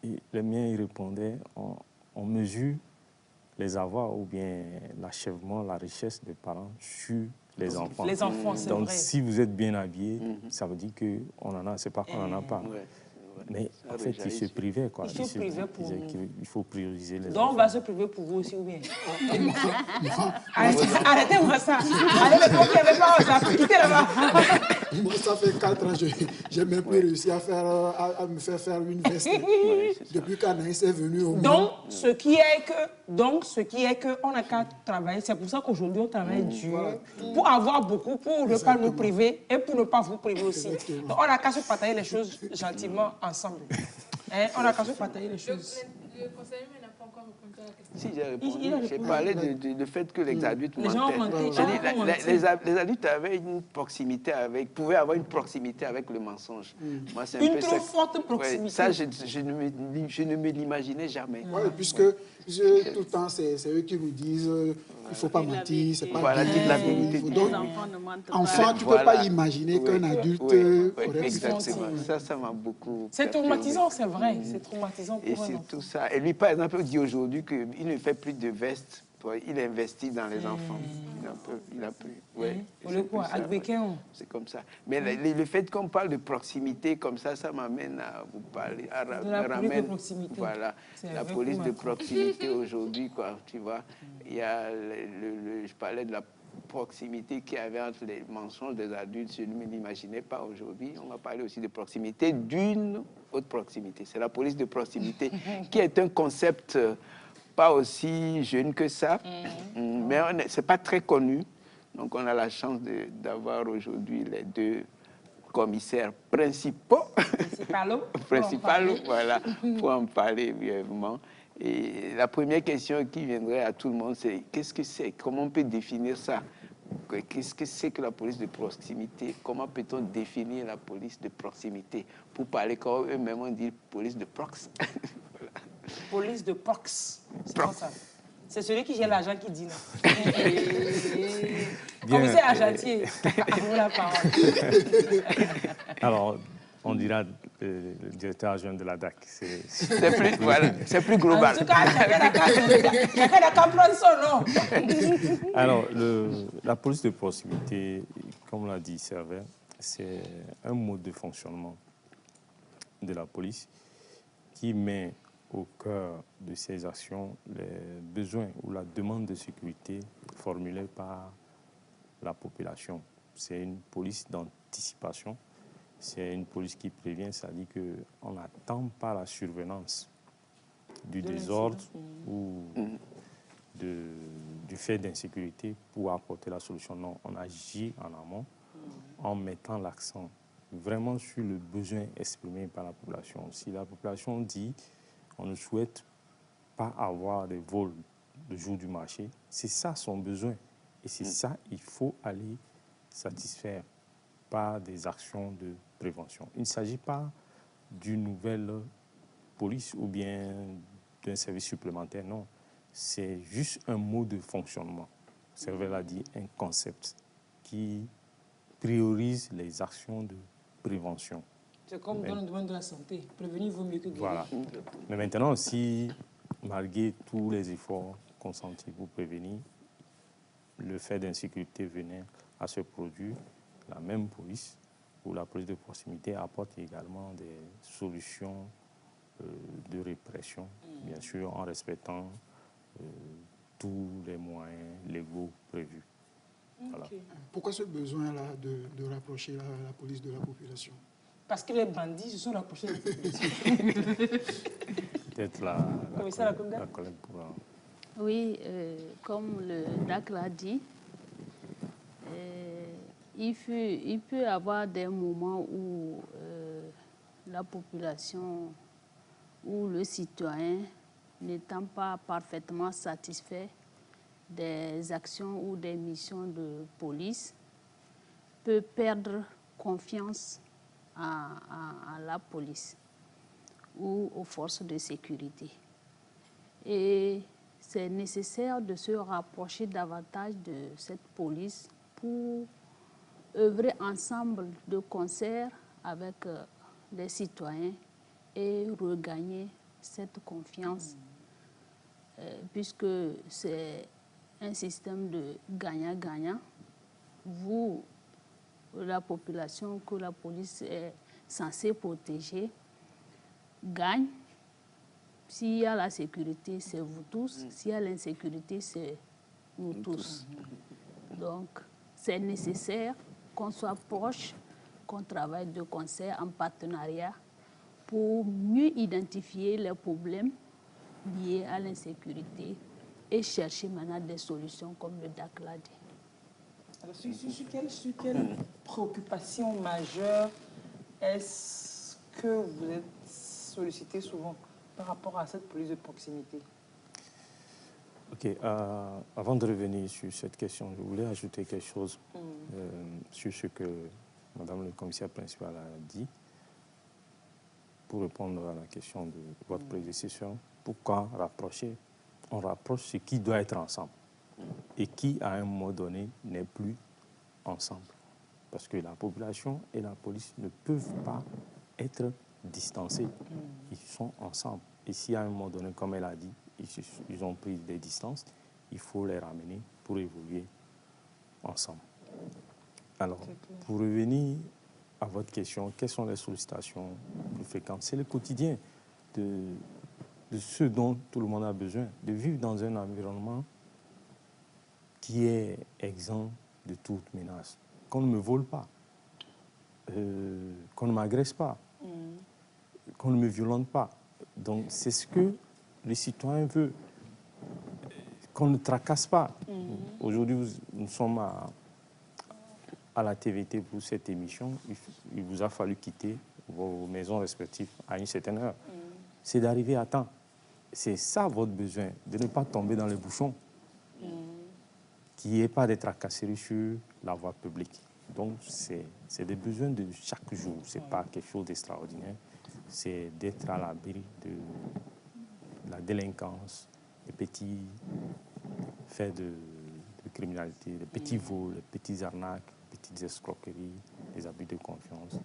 S7: Et les miens, ils répondaient, on mesure les avoirs ou bien l'achèvement, la richesse des parents sur les enfants.
S1: Les enfants, c'est vrai.
S7: Donc, si vous êtes bien habillé, ça veut dire qu'on en a, c'est pas qu'on n'en a pas. Mais en fait, ils se privaient, quoi.
S1: Ils se privaient pour nous.
S7: Il faut prioriser les
S1: Donc,
S7: enfants.
S1: on va se priver pour vous aussi, ou bien? Arrêtez-moi ça. Arrêtez-moi qu'il n'y avait pas ça. Quittez là-bas.
S3: Moi, ça fait 4 ans que je n'ai même plus réussi à me faire faire une veste. Depuis qu'Anaïs est venue au monde.
S1: Donc, ce qui est que on n'a qu'à travailler. C'est pour ça qu'aujourd'hui, on travaille dur. Pour avoir beaucoup, pour ne pas nous priver et pour ne pas vous priver aussi. Donc, on n'a qu'à se partager les choses gentiment ensemble. Hein, on a qu'à se partager les choses.
S4: Le conseiller n'a pas encore répondu à la question.
S2: Si, j'ai répondu.
S1: Il a
S2: J'ai
S1: répondu.
S2: parlé du fait que les adultes
S1: Les gens
S2: mentaient.
S1: mentaient.
S2: J'ai dit,
S1: Ah, mentaient.
S2: les adultes avaient une proximité pouvaient avoir une proximité avec le mensonge. Moi, c'est un
S1: Une
S2: peu
S1: trop
S2: ça.
S1: forte
S2: Ouais,
S1: proximité.
S2: ça, je ne me l'imaginais jamais.
S3: Oui, puisque tout le temps, c'est eux qui nous disent il ne faut pas mentir, c'est pas
S2: Voilà,
S3: bien.
S2: dites la vérité.
S3: Il faut
S5: Les
S3: donc-
S5: enfants ne mentent pas.
S3: Enfant, tu ne peux
S2: Voilà.
S3: pas imaginer qu'un
S2: Oui.
S3: adulte
S2: Oui,
S3: aurait
S2: exactement.
S3: mentir.
S2: Ça m'a beaucoup.
S1: C'est
S2: perturbé.
S1: traumatisant, c'est vrai. C'est traumatisant
S2: Et
S1: pour un
S2: c'est
S1: enfant.
S2: tout ça. Et lui, par exemple, il dit aujourd'hui qu'il ne fait plus de veste. Il investit dans les enfants. Il a peu. Ouais,
S1: Pour le coup,
S2: c'est
S1: avec quelqu'un.
S2: C'est comme ça. Mais le fait qu'on parle de proximité comme ça m'amène à vous parler.
S1: De la police de proximité.
S2: Voilà,
S1: C'est
S2: la
S1: avec
S2: police de
S1: Macron.
S2: proximité aujourd'hui, quoi. Tu vois, il y a je parlais de la proximité qu'il y avait entre les mensonges des adultes, je ne me l'imaginais pas aujourd'hui. On va parler aussi de proximité, d'une autre proximité. C'est la police de proximité, qui est un concept pas aussi jeune que ça, mais ce n'est pas très connu. Donc on a la chance d'avoir aujourd'hui les deux commissaires principaux, voilà, pour en parler brièvement. Et la première question qui viendrait à tout le monde, c'est qu'est-ce que c'est? Comment on peut définir ça? Qu'est-ce que c'est que la police de proximité? Comment peut-on définir la police de proximité? Pour parler comme eux-mêmes, on dit police de prox. Voilà.
S1: Police de prox. C'est quoi ça? C'est celui qui gère l'argent qui dit non. Commissaire Argentier, à vous la parole.
S7: Alors, on dira le directeur adjoint de la DAC.
S2: C'est plus global.
S1: En tout cas, chacun n'a qu'à prendre son nom.
S7: Alors, la police de proximité, comme l'a dit Servet, c'est un mode de fonctionnement de la police qui met au cœur de ses actions les besoins ou la demande de sécurité formulée par la population. C'est une police d'anticipation, c'est une police qui prévient, c'est-à-dire qu'on n'attend pas la survenance du désordre ou du fait d'insécurité pour apporter la solution. Non, on agit en amont en mettant l'accent vraiment sur le besoin exprimé par la population. Si la population dit on ne souhaite pas avoir des vols le jour du marché, c'est ça son besoin. Et c'est ça il faut aller satisfaire par des actions de prévention. Il ne s'agit pas d'une nouvelle police ou bien d'un service supplémentaire, non. C'est juste un mode de fonctionnement. Servet l'a dit, un concept qui priorise les actions de prévention.
S1: C'est comme dans le domaine de la santé. Prévenir vaut mieux que guérir.
S7: Voilà. Mais maintenant, si, malgré tous les efforts consentis pour prévenir, le fait d'insécurité venait à se produire, la même police ou la police de proximité apporte également des solutions de répression, bien sûr, en respectant tous les moyens légaux prévus. Voilà.
S3: Pourquoi ce besoin-là de rapprocher la police de la population?
S1: Parce que les bandits se sont rapprochés de la population.
S7: Peut-être la collègue pourra...
S5: Oui, comme le DAC l'a dit, il peut y avoir des moments où la population ou le citoyen, n'étant pas parfaitement satisfait des actions ou des missions de police, peut perdre confiance à la police ou aux forces de sécurité. Et c'est nécessaire de se rapprocher davantage de cette police pour œuvrer ensemble de concert avec les citoyens et regagner cette confiance, puisque c'est un système de gagnant-gagnant. Vous, la population que la police est censée protéger, gagne. S'il y a la sécurité, c'est vous tous. S'il y a l'insécurité, c'est nous tous. Donc, c'est nécessaire qu'on soit proche, qu'on travaille de concert, en partenariat, pour mieux identifier les problèmes liés à l'insécurité et chercher maintenant des solutions, comme le DAC l'a dit.
S1: Alors, sur quelle préoccupation majeure est-ce que vous êtes sollicité souvent par rapport à cette police de proximité?
S7: Ok, avant de revenir sur cette question, je voulais ajouter quelque chose sur ce que Madame le commissaire principal a dit pour répondre à la question de votre prédécesseur. Pourquoi rapprocher? On rapproche ce qui doit être ensemble et qui, à un moment donné, n'est plus ensemble. Parce que la population et la police ne peuvent pas être distancés. Ils sont ensemble. Et si à un moment donné, comme elle a dit, ils ont pris des distances, il faut les ramener pour évoluer ensemble. Alors, pour revenir à votre question, quelles sont les sollicitations plus fréquentes? C'est le quotidien de ce dont tout le monde a besoin, de vivre dans un environnement qui est exempt de toute menace. Qu'on ne me vole pas, qu'on ne m'agresse pas, qu'on ne me violente pas. Donc, c'est ce que le citoyen veut, qu'on ne tracasse pas. Aujourd'hui, nous sommes à la TVT pour cette émission. Il vous a fallu quitter vos maisons respectives à une certaine heure. C'est d'arriver à temps. C'est ça votre besoin, de ne pas tomber dans les bouchons, qu'il n'y ait pas de tracasseries sur la voie publique. Donc, c'est des besoins de chaque jour. Ce n'est pas quelque chose d'extraordinaire. C'est d'être à l'abri de la délinquance, des petits faits de criminalité, des petits vols, des petites arnaques, des petites escroqueries, des abus de confiance.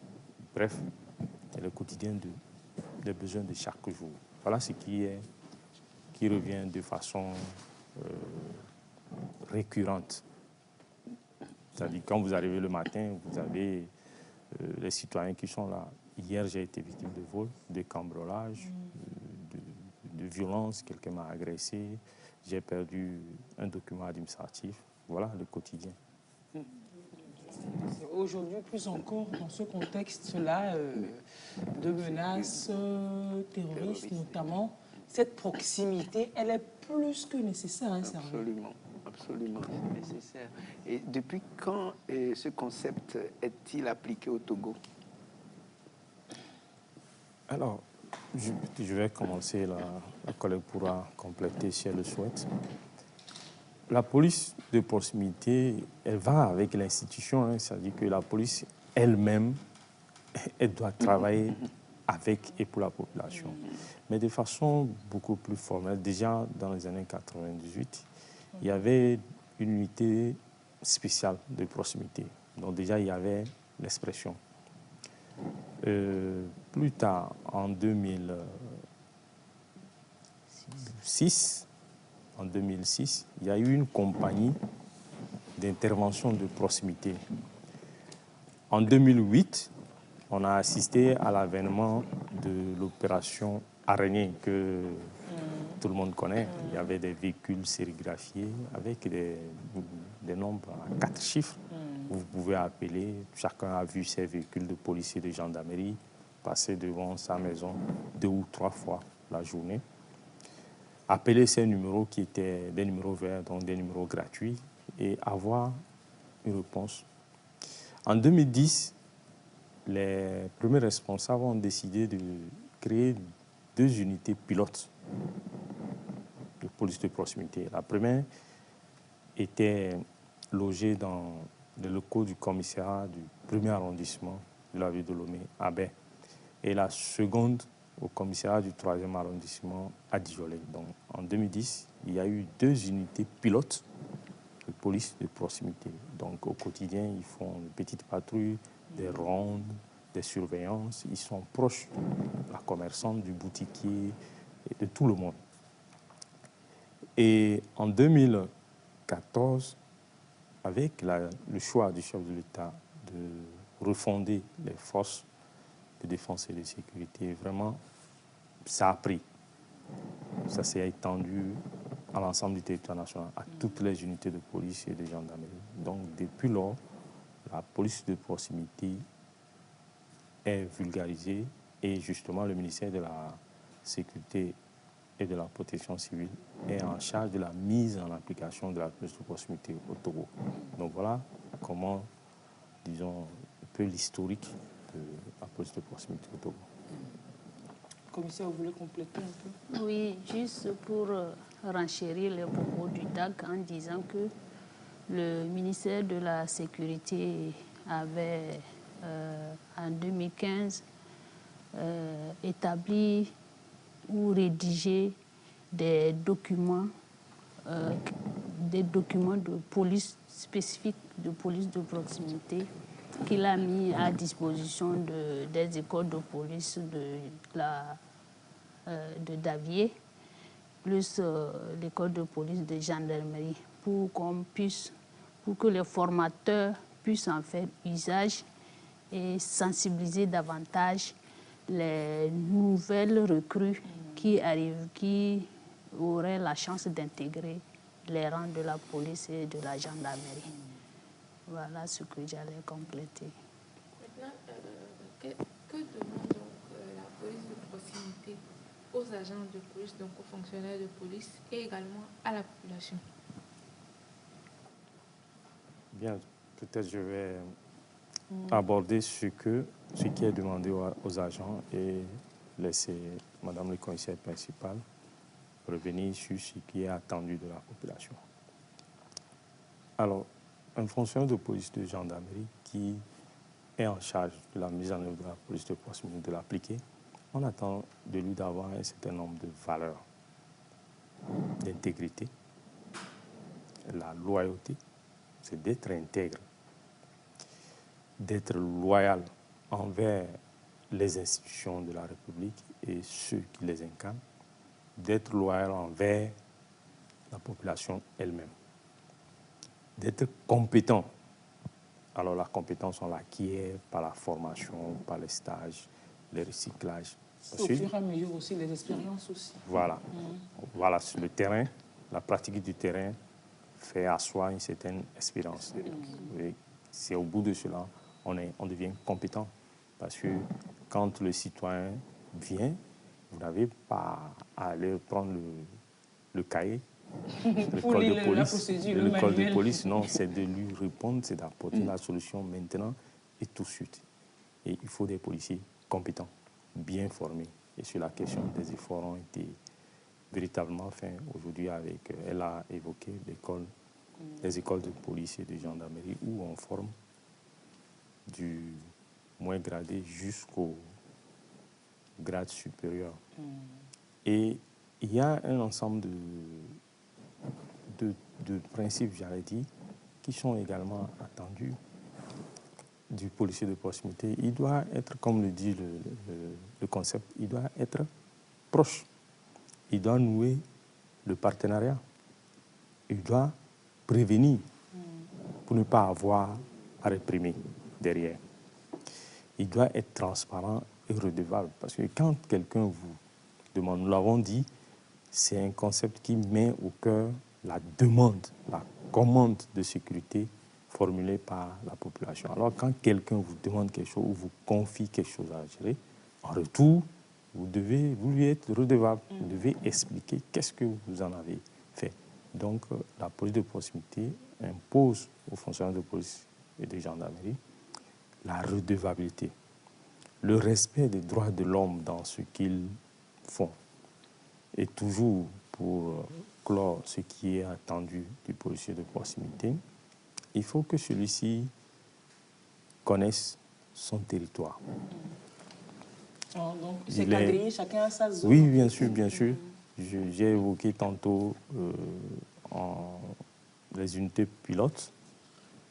S7: Bref, c'est le quotidien des besoins de chaque jour. Voilà ce qui revient de façon récurrente. C'est-à-dire, quand vous arrivez le matin, vous avez les citoyens qui sont là. Hier, j'ai été victime de vol, de cambriolage, de violence. Quelqu'un m'a agressé. J'ai perdu un document administratif. Voilà le quotidien.
S1: Aujourd'hui, plus encore, dans ce contexte-là de menaces terroristes notamment, cette proximité, elle est plus que nécessaire à un service.
S2: Absolument. Absolument, c'est nécessaire. Et depuis quand ce concept est-il appliqué au Togo?
S7: Alors, je vais commencer, la collègue pourra compléter si elle le souhaite. La police de proximité, elle va avec l'institution, c'est-à-dire que la police elle-même, elle doit travailler avec et pour la population. Mais de façon beaucoup plus formelle, déjà dans les années 98, il y avait une unité spéciale de proximité. Donc déjà, il y avait l'expression. Plus tard, en 2006, il y a eu une compagnie d'intervention de proximité. En 2008, on a assisté à l'avènement de l'opération Araignée que tout le monde connaît. Il y avait des véhicules sérigraphiés avec des nombres à 4 chiffres. Vous pouvez appeler. Chacun a vu ces véhicules de police et de gendarmerie passer devant sa maison 2 ou 3 fois la journée. Appeler ces numéros qui étaient des numéros verts, donc des numéros gratuits, et avoir une réponse. En 2010, les premiers responsables ont décidé de créer 2 unités pilotes de police de proximité. La première était logée dans les locaux du commissariat du 1er arrondissement de la ville de Lomé, à Baie. Et la seconde au commissariat du 3e arrondissement à Djolé. Donc en 2010, il y a eu 2 unités pilotes de police de proximité. Donc au quotidien, ils font de petites patrouilles, des rondes, des surveillances. Ils sont proches de la commerçante, du boutiquier et de tout le monde. Et en 2014, avec le choix du chef de l'État de refonder les forces de défense et de sécurité, vraiment, ça a pris. Ça s'est étendu à l'ensemble du territoire national, à toutes les unités de police et de gendarmerie. Donc, depuis lors, la police de proximité est vulgarisée et justement, le ministère de la Sécurité et de la Protection civile est en charge de la mise en application de la police de proximité au Togo. Donc, voilà comment, disons, un peu l'historique de la police de proximité au Togo.
S1: Commissaire, vous voulez compléter un peu?
S5: Oui, juste pour renchérir les propos du DAG en disant que le ministère de la Sécurité avait, en 2015, établi ou rédigé des documents de police spécifiques, de police de proximité, qu'il a mis à disposition des écoles de police de Davier, plus l'école de police de gendarmerie, pour que les formateurs puissent en faire usage et sensibiliser davantage les nouvelles recrues qui auraient la chance d'intégrer les rangs de la police et de la gendarmerie. Voilà ce que j'allais compléter.
S4: Maintenant, que demande donc la police de proximité aux agents de police, donc aux fonctionnaires de police et également à la population?
S7: Bien, peut-être je vais aborder ce qui est demandé aux agents et laisser Madame le commissaire principal revenir sur ce qui est attendu de la population. Alors, un fonctionnaire de police de gendarmerie qui est en charge de la mise en œuvre de la police de proximité, de l'appliquer, on attend de lui d'avoir un certain nombre de valeurs, d'intégrité, la loyauté, c'est d'être intègre, d'être loyal envers les institutions de la République et ceux qui les incarnent, d'être loyal envers la population elle-même, d'être compétent. Alors la compétence, on l'acquiert par la formation, par les stages, les recyclages.
S1: Au fur et à mesure aussi, les expériences aussi.
S7: Voilà. Voilà, sur le terrain, la pratique du terrain fait asseoir une certaine expérience. Et c'est au bout de cela, on devient compétent. Parce que quand le citoyen vient, vous n'avez pas à aller prendre le cahier, l'école de police, non, c'est de lui répondre, c'est d'apporter la solution maintenant et tout de suite. Et il faut des policiers compétents, bien formés. Et sur la question des efforts ont été véritablement faits aujourd'hui avec, elle a évoqué les écoles de police et de gendarmerie où on forme du moins gradé jusqu'au grade supérieur. Et il y a un ensemble de principes, j'allais dire, qui sont également attendus du policier de proximité. Il doit être, comme le dit le concept, il doit être proche. Il doit nouer le partenariat. Il doit prévenir pour ne pas avoir à réprimer derrière. Il doit être transparent et redevable. Parce que quand quelqu'un vous demande, nous l'avons dit, c'est un concept qui met au cœur la demande, la commande de sécurité formulée par la population. Alors quand quelqu'un vous demande quelque chose ou vous confie quelque chose à gérer, en retour, vous lui êtes redevable. Vous devez expliquer qu'est-ce que vous en avez fait. Donc la police de proximité impose aux fonctionnaires de police et de gendarmerie la redevabilité, le respect des droits de l'homme dans ce qu'ils font. Et toujours pour clore ce qui est attendu du policier de proximité, il faut que celui-ci connaisse son territoire.
S1: Donc c'est quadrillé, chacun a sa zone.
S7: Oui, bien sûr, bien sûr. J'ai évoqué tantôt les unités pilotes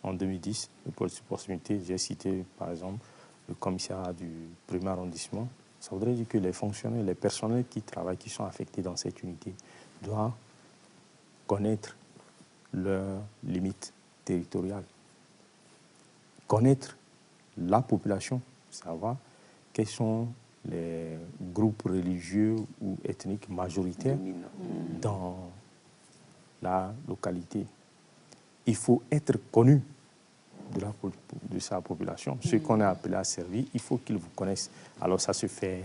S7: en 2010, le policier de proximité. J'ai cité par exemple le commissariat du 1er arrondissement. Ça voudrait dire que les fonctionnaires, les personnels qui travaillent, qui sont affectés dans cette unité, doivent connaître leurs limites territoriales, connaître la population, savoir quels sont les groupes religieux ou ethniques majoritaires dans la localité. Il faut être connu de sa population. Ceux qu'on a appelés à servir, il faut qu'ils vous connaissent. Alors ça se fait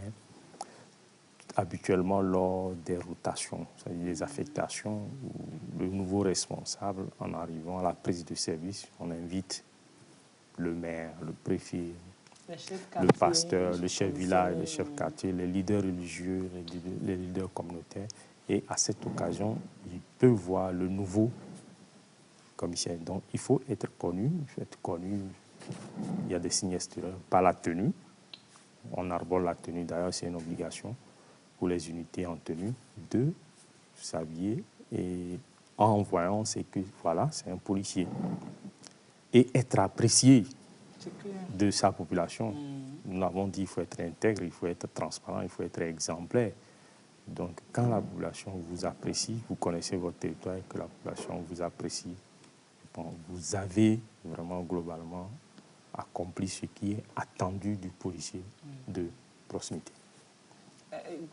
S7: habituellement lors des rotations, c'est-à-dire des affectations où le nouveau responsable, en arrivant à la prise de service, on invite le maire, le préfet, le pasteur, le chef village, le chef quartier, les leaders religieux, les leaders communautaires. Et à cette occasion, il peut voir le nouveau commissaire. Donc, il faut être connu. Il y a des signes extérieurs par la tenue. On arbore la tenue. D'ailleurs, c'est une obligation pour les unités en tenue de s'habiller. Et en voyant, c'est que, voilà, c'est un policier. Et être apprécié de sa population. Nous l'avons dit, il faut être intègre, il faut être transparent, il faut être exemplaire. Donc, quand la population vous apprécie, vous connaissez votre territoire et que la population vous apprécie, bon, vous avez vraiment globalement accompli ce qui est attendu du policier de proximité.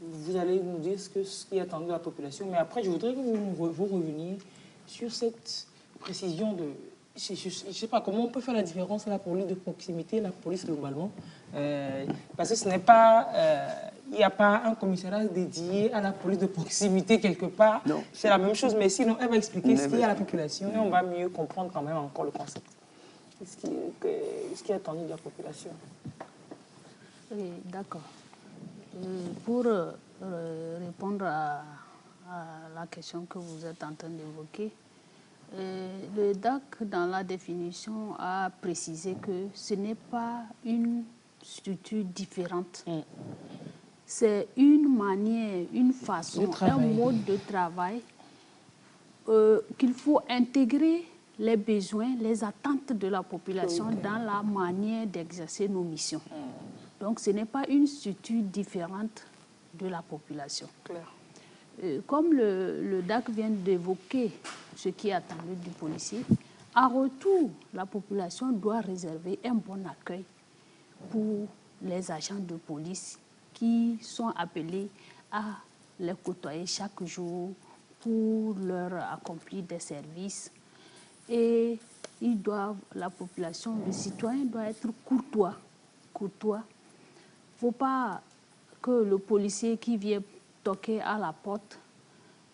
S1: Vous allez nous dire ce qui est attendu de la population, mais après, je voudrais que vous reveniez sur cette précision de... Je ne sais pas comment on peut faire la différence entre la police de proximité et la police globalement. Parce que ce n'est pas... il n'y a pas un commissariat dédié à la police de proximité quelque part. C'est la même chose, mais sinon, elle va expliquer ce qu'il y a à la population et on va mieux comprendre quand même encore le concept. Ce qui est attendu de la population.
S5: Oui, d'accord. Pour répondre à la question que vous êtes en train d'évoquer, le DAC, dans la définition, a précisé que ce n'est pas une structure différente. C'est une manière, une façon, un mode de travail qu'il faut intégrer les besoins, les attentes de la population dans la manière d'exercer nos missions. Donc, ce n'est pas une structure différente de la population.
S1: Claire.
S5: Comme le DAC vient d'évoquer ce qui est attendu du policier, en retour, la population doit réserver un bon accueil pour les agents de police qui sont appelés à les côtoyer chaque jour pour leur accomplir des services. Et la population, le citoyen doit être courtois. Il ne faut pas que le policier qui vient toquer à la porte,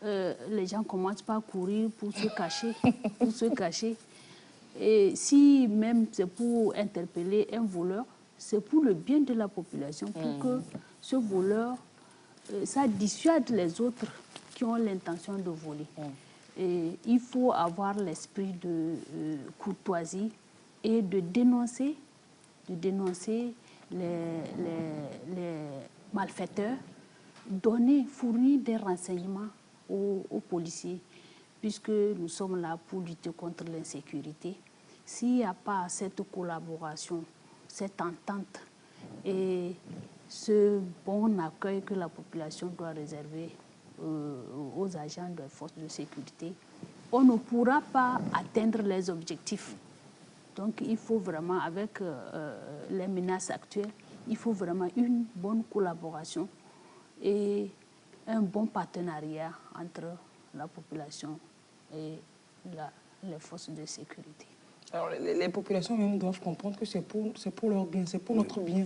S5: les gens commencent par courir pour se cacher. Et si même c'est pour interpeller un voleur, c'est pour le bien de la population, pour que ce voleur, ça dissuade les autres qui ont l'intention de voler. Et il faut avoir l'esprit de courtoisie et de dénoncer les malfaiteurs, fournir des renseignements aux policiers, puisque nous sommes là pour lutter contre l'insécurité. S'il n'y a pas cette collaboration, cette entente et ce bon accueil que la population doit réserver aux agents des forces de sécurité, on ne pourra pas atteindre les objectifs. Donc il faut vraiment, avec les menaces actuelles, il faut vraiment une bonne collaboration et un bon partenariat entre la population et les forces de sécurité.
S1: Alors les populations même doivent comprendre que c'est pour leur bien, c'est pour notre bien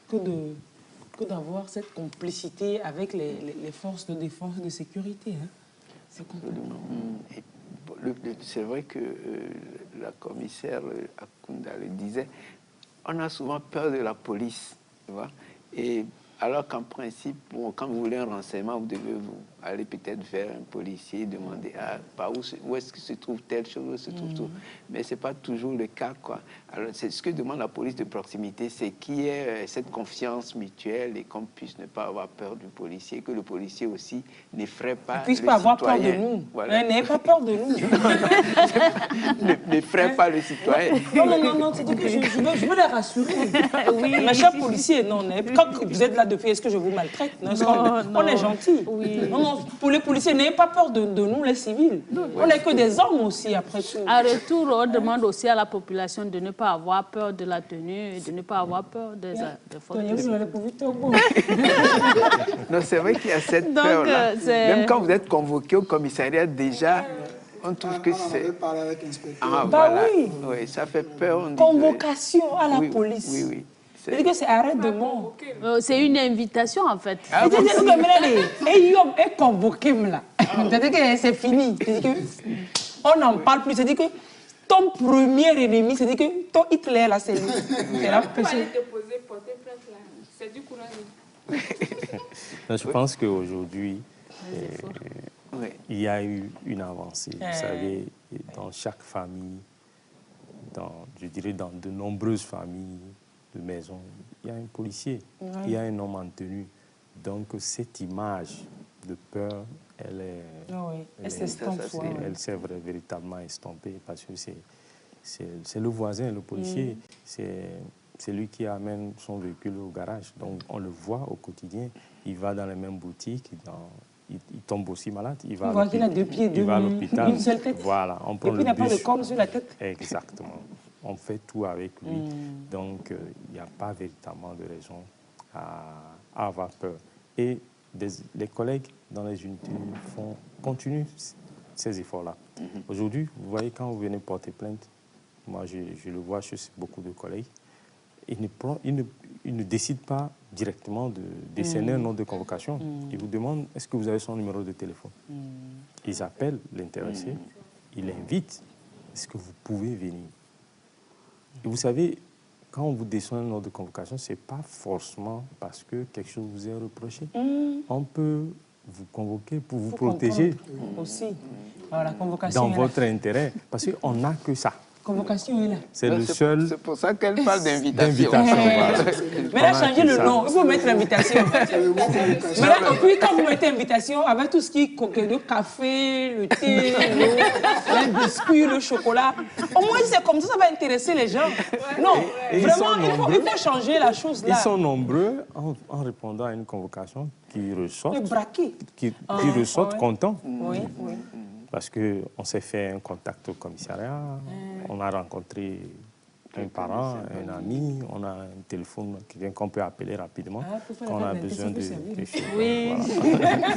S1: que d'avoir cette complicité avec les forces de défense et de sécurité. Hein. C'est complètement...
S2: C'est vrai que la commissaire Akunda le disait, on a souvent peur de la police, tu vois, et alors qu'en principe, bon, quand vous voulez un renseignement, vous devez aller peut-être vers un policier, demander où est-ce que se trouve telle chose, mais ce n'est pas toujours le cas, quoi. Alors, c'est ce que demande la police de proximité, c'est qu'il y ait cette confiance mutuelle et qu'on puisse ne pas avoir peur du policier, que le policier aussi n'effraie pas le citoyen.
S1: Puisse pas avoir peur de nous. Voilà. N'ayez pas peur de nous.
S2: N'effraie pas le citoyen.
S1: Non, c'est que je veux les rassurer. Oui. Mes chers policiers, non, quand vous êtes là depuis, est-ce que je vous maltraite? Non, on est gentils. Oui. Non, pour les policiers, n'ayez pas peur de nous, les civils. On n'est que des hommes aussi, après tout.
S5: En retour, on demande aussi à la population de ne pas avoir peur de la tenue et de ne pas avoir peur des forces de sécurité.
S2: Non, c'est vrai qu'il y a cette peur-là. Même quand vous êtes convoqué au commissariat, déjà, on trouve que c'est...
S3: On parler avec l'inspecteur.
S2: Voilà. Oui, ça fait peur.
S1: Convocation à la police.
S2: Oui.
S1: C'est-à-dire que c'est arrête de mort.
S5: C'est une invitation, en fait.
S1: C'est-à-dire que convoqué là. C'est-à-dire que c'est fini. C'est-à-dire qu'on n'en parle plus. C'est-à-dire que ton premier ennemi, c'est-à-dire que ton Hitler, là, c'est lui. C'est la personne.
S7: Je pense qu'aujourd'hui, il y a eu une avancée. Vous savez, dans chaque famille, je dirais dans de nombreuses familles de maisons, il y a un policier, il y a un homme en tenue. Donc cette image de peur, elle s'est véritablement estampée parce que c'est le voisin, le policier, c'est lui qui amène son véhicule au garage. Donc on le voit au quotidien, il va dans les mêmes boutiques, il tombe aussi malade, il va
S1: à l'hôpital. Une seule tête.
S7: Voilà, on prend
S1: et puis il n'a pas de corne sur la tête.
S7: Exactement. On fait tout avec lui. Donc il n'y a pas véritablement de raison à avoir peur. Et les collègues dans les unités continuent ces efforts-là. Aujourd'hui, vous voyez, quand vous venez porter plainte, moi je le vois chez beaucoup de collègues, ils ne décident pas directement de décerner un nom de convocation. Ils vous demandent, est-ce que vous avez son numéro de téléphone? Ils appellent l'intéressé, ils l'invitent, est-ce que vous pouvez venir? Et vous savez, quand on vous décerne un nom de convocation, ce n'est pas forcément parce que quelque chose vous est reproché. On peut vous convoquer pour vous protéger.
S1: Aussi. Alors, la convocation
S7: dans votre intérêt, parce qu'on n'a que ça.
S1: Convocation est là.
S7: C'est le seul.
S2: C'est pour ça qu'elle parle d'invitation.
S7: Voilà.
S1: Mais là, changez le nom. Il faut mettre invitation. Mais là, puis, quand vous mettez invitation, avec tout ce qui est le café, le thé, les biscuits, le chocolat, au moins, c'est comme ça, ça va intéresser les gens. Non, vraiment, il faut changer la chose là.
S7: Ils sont nombreux en répondant à une convocation qui ressortent.
S1: Le braquet.
S7: Qui ressortent contents.
S1: Oui, oui.
S7: Parce qu'on s'est fait un contact au commissariat, on a rencontré un parent, un ami, on a un téléphone, quelqu'un qu'on peut appeler rapidement quand on a besoin de choses.
S1: Oui. Voilà.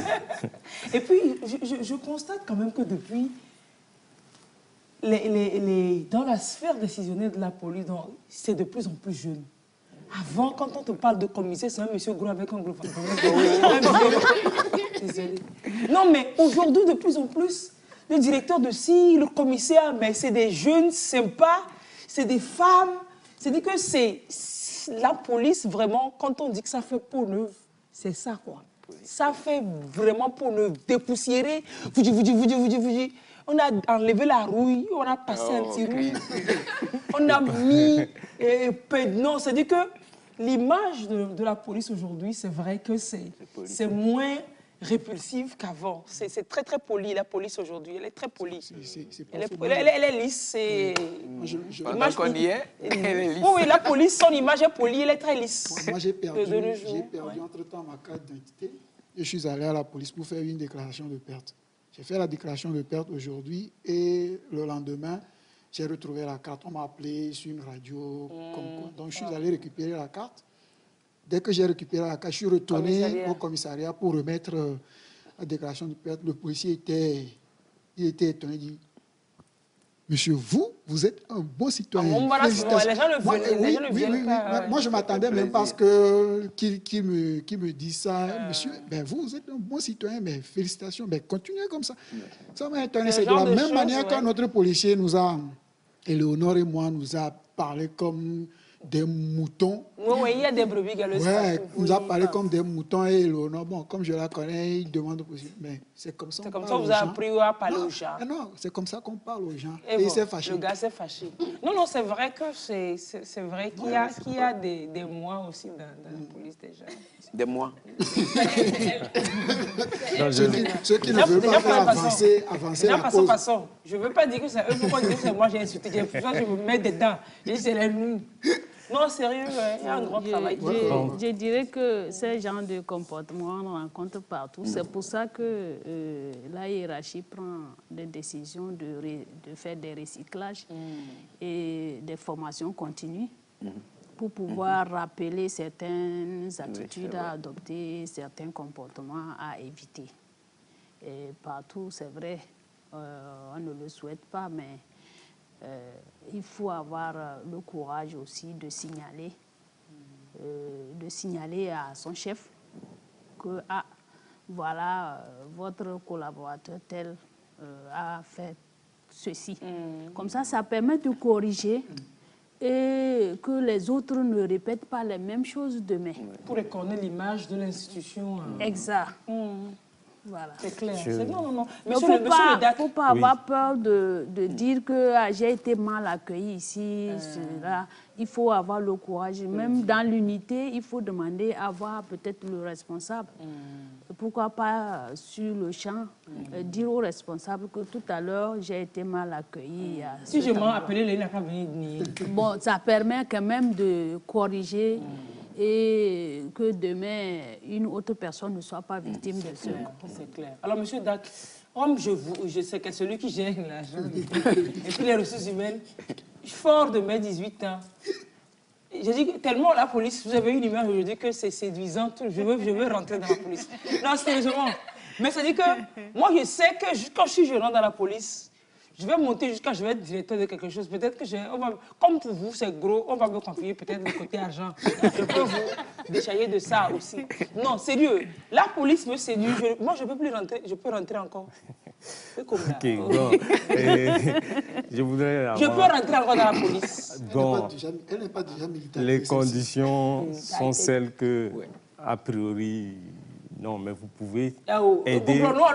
S1: Et puis, je constate quand même que depuis, dans la sphère décisionnelle de la police, c'est de plus en plus jeune. Avant, quand on te parle de commissaire, c'est un monsieur gros avec un gros. Désolé. Non, mais aujourd'hui, de plus en plus, le directeur de CI, le commissaire, mais c'est des jeunes sympas, c'est des femmes. C'est-à-dire que c'est la police, vraiment, quand on dit que ça fait peau neuve, c'est ça, quoi. Ça fait vraiment peau neuve, dépoussiéré. On a enlevé la rouille, on a passé un petit rouille. On a mis... non, c'est-à-dire que l'image de la police aujourd'hui, c'est vrai que c'est moins répulsive qu'avant. C'est très, très poli, la police aujourd'hui. Elle est très polie. Elle est lisse.
S2: Pendant qu'on y est, elle est lisse.
S1: Oui, la police, son image est polie, elle est très lisse.
S3: Moi, j'ai perdu entre-temps ma carte d'identité. Je suis allé à la police pour faire une déclaration de perte. J'ai fait la déclaration de perte aujourd'hui et le lendemain, j'ai retrouvé la carte. On m'a appelé sur une radio. Donc, je suis allé récupérer la carte. Dès que j'ai récupéré la carte, je suis retourné au commissariat pour remettre la déclaration de perte. Le policier était étonné. Il dit, monsieur, vous êtes un bon citoyen. Moi, je m'attendais même parce qu'il me dit ça. Monsieur, vous êtes un bon citoyen, mais félicitations, continuez comme ça. Ça m'a étonné. C'est de la même manière que notre policier nous a, Éléonore et moi, nous a parlé comme des moutons.
S1: Oui, il y a des brebis galeuses.
S3: Oui, il nous a parlé comme des moutons et Éléonore, comme je la connais, il demande au policier. Mais c'est comme ça qu'on parle aux gens.
S1: C'est comme ça que vous avez appris à parler aux gens.
S3: Non, c'est comme ça qu'on parle aux gens. Et il s'est fâché.
S1: Le gars s'est fâché. Non, c'est vrai que c'est vrai qu'il y a des mois aussi dans la police déjà.
S2: Des mois.
S3: Ceux qui ne veulent pas faire avancer la cause.
S1: Passons. Je ne veux pas dire que c'est eux, pourquoi dire que c'est moi j'ai insulté. Pour ça, je me mets dedans. Je dis c'est les nous. Non, sérieux, il y a un grand travail.
S5: Je dirais que ce genre de comportement, on rencontre partout. C'est pour ça que la hiérarchie prend des décisions de faire des recyclages et des formations continues pour pouvoir rappeler certaines attitudes à adopter, certains comportements à éviter. Et partout, c'est vrai, on ne le souhaite pas, mais il faut avoir le courage aussi de signaler à son chef que, voilà, votre collaborateur tel a fait ceci. Comme ça permet de corriger et que les autres ne répètent pas les mêmes choses demain.
S1: Pour écorner l'image de l'institution.
S5: Exact. Voilà.
S1: C'est clair. Non.
S5: Il ne faut pas
S7: Oui.
S5: avoir peur de dire que j'ai été mal accueilli ici, là. Il faut avoir le courage. Même dans l'unité, il faut demander à voir peut-être le responsable. Pourquoi pas sur le champ, dire au responsable que tout à l'heure, j'ai été mal accueilli.
S1: Si je m'en appelais, il n'a pas venu nier.
S5: Bon, ça permet quand même de corriger et que demain, une autre personne ne soit pas victime de ce.
S1: C'est clair. Alors, monsieur Dac, comme je sais que celui qui gère l'argent et puis les ressources humaines, fort de mes 18 ans, j'ai dit que tellement la police, vous avez une image aujourd'hui que c'est séduisant, je veux rentrer dans la police. Non, sérieusement. Mais ça dit que moi, je sais que quand je rentre dans la police, je vais monter jusqu'à je vais être directeur de quelque chose. Peut-être que comme pour vous, c'est gros, on va me confier peut-être le côté argent. Je peux vous déchailler de ça aussi. Non, sérieux. La police me séduit. Moi, je ne peux plus rentrer. Je peux rentrer encore. C'est comme ça.
S7: Ok, bon. Je voudrais avoir...
S1: Je peux rentrer encore dans la police.
S7: Bon,
S3: Elle n'est pas déjà militaire.
S7: les conditions sont celles que, a priori... Non, mais vous pouvez aider...
S1: Il a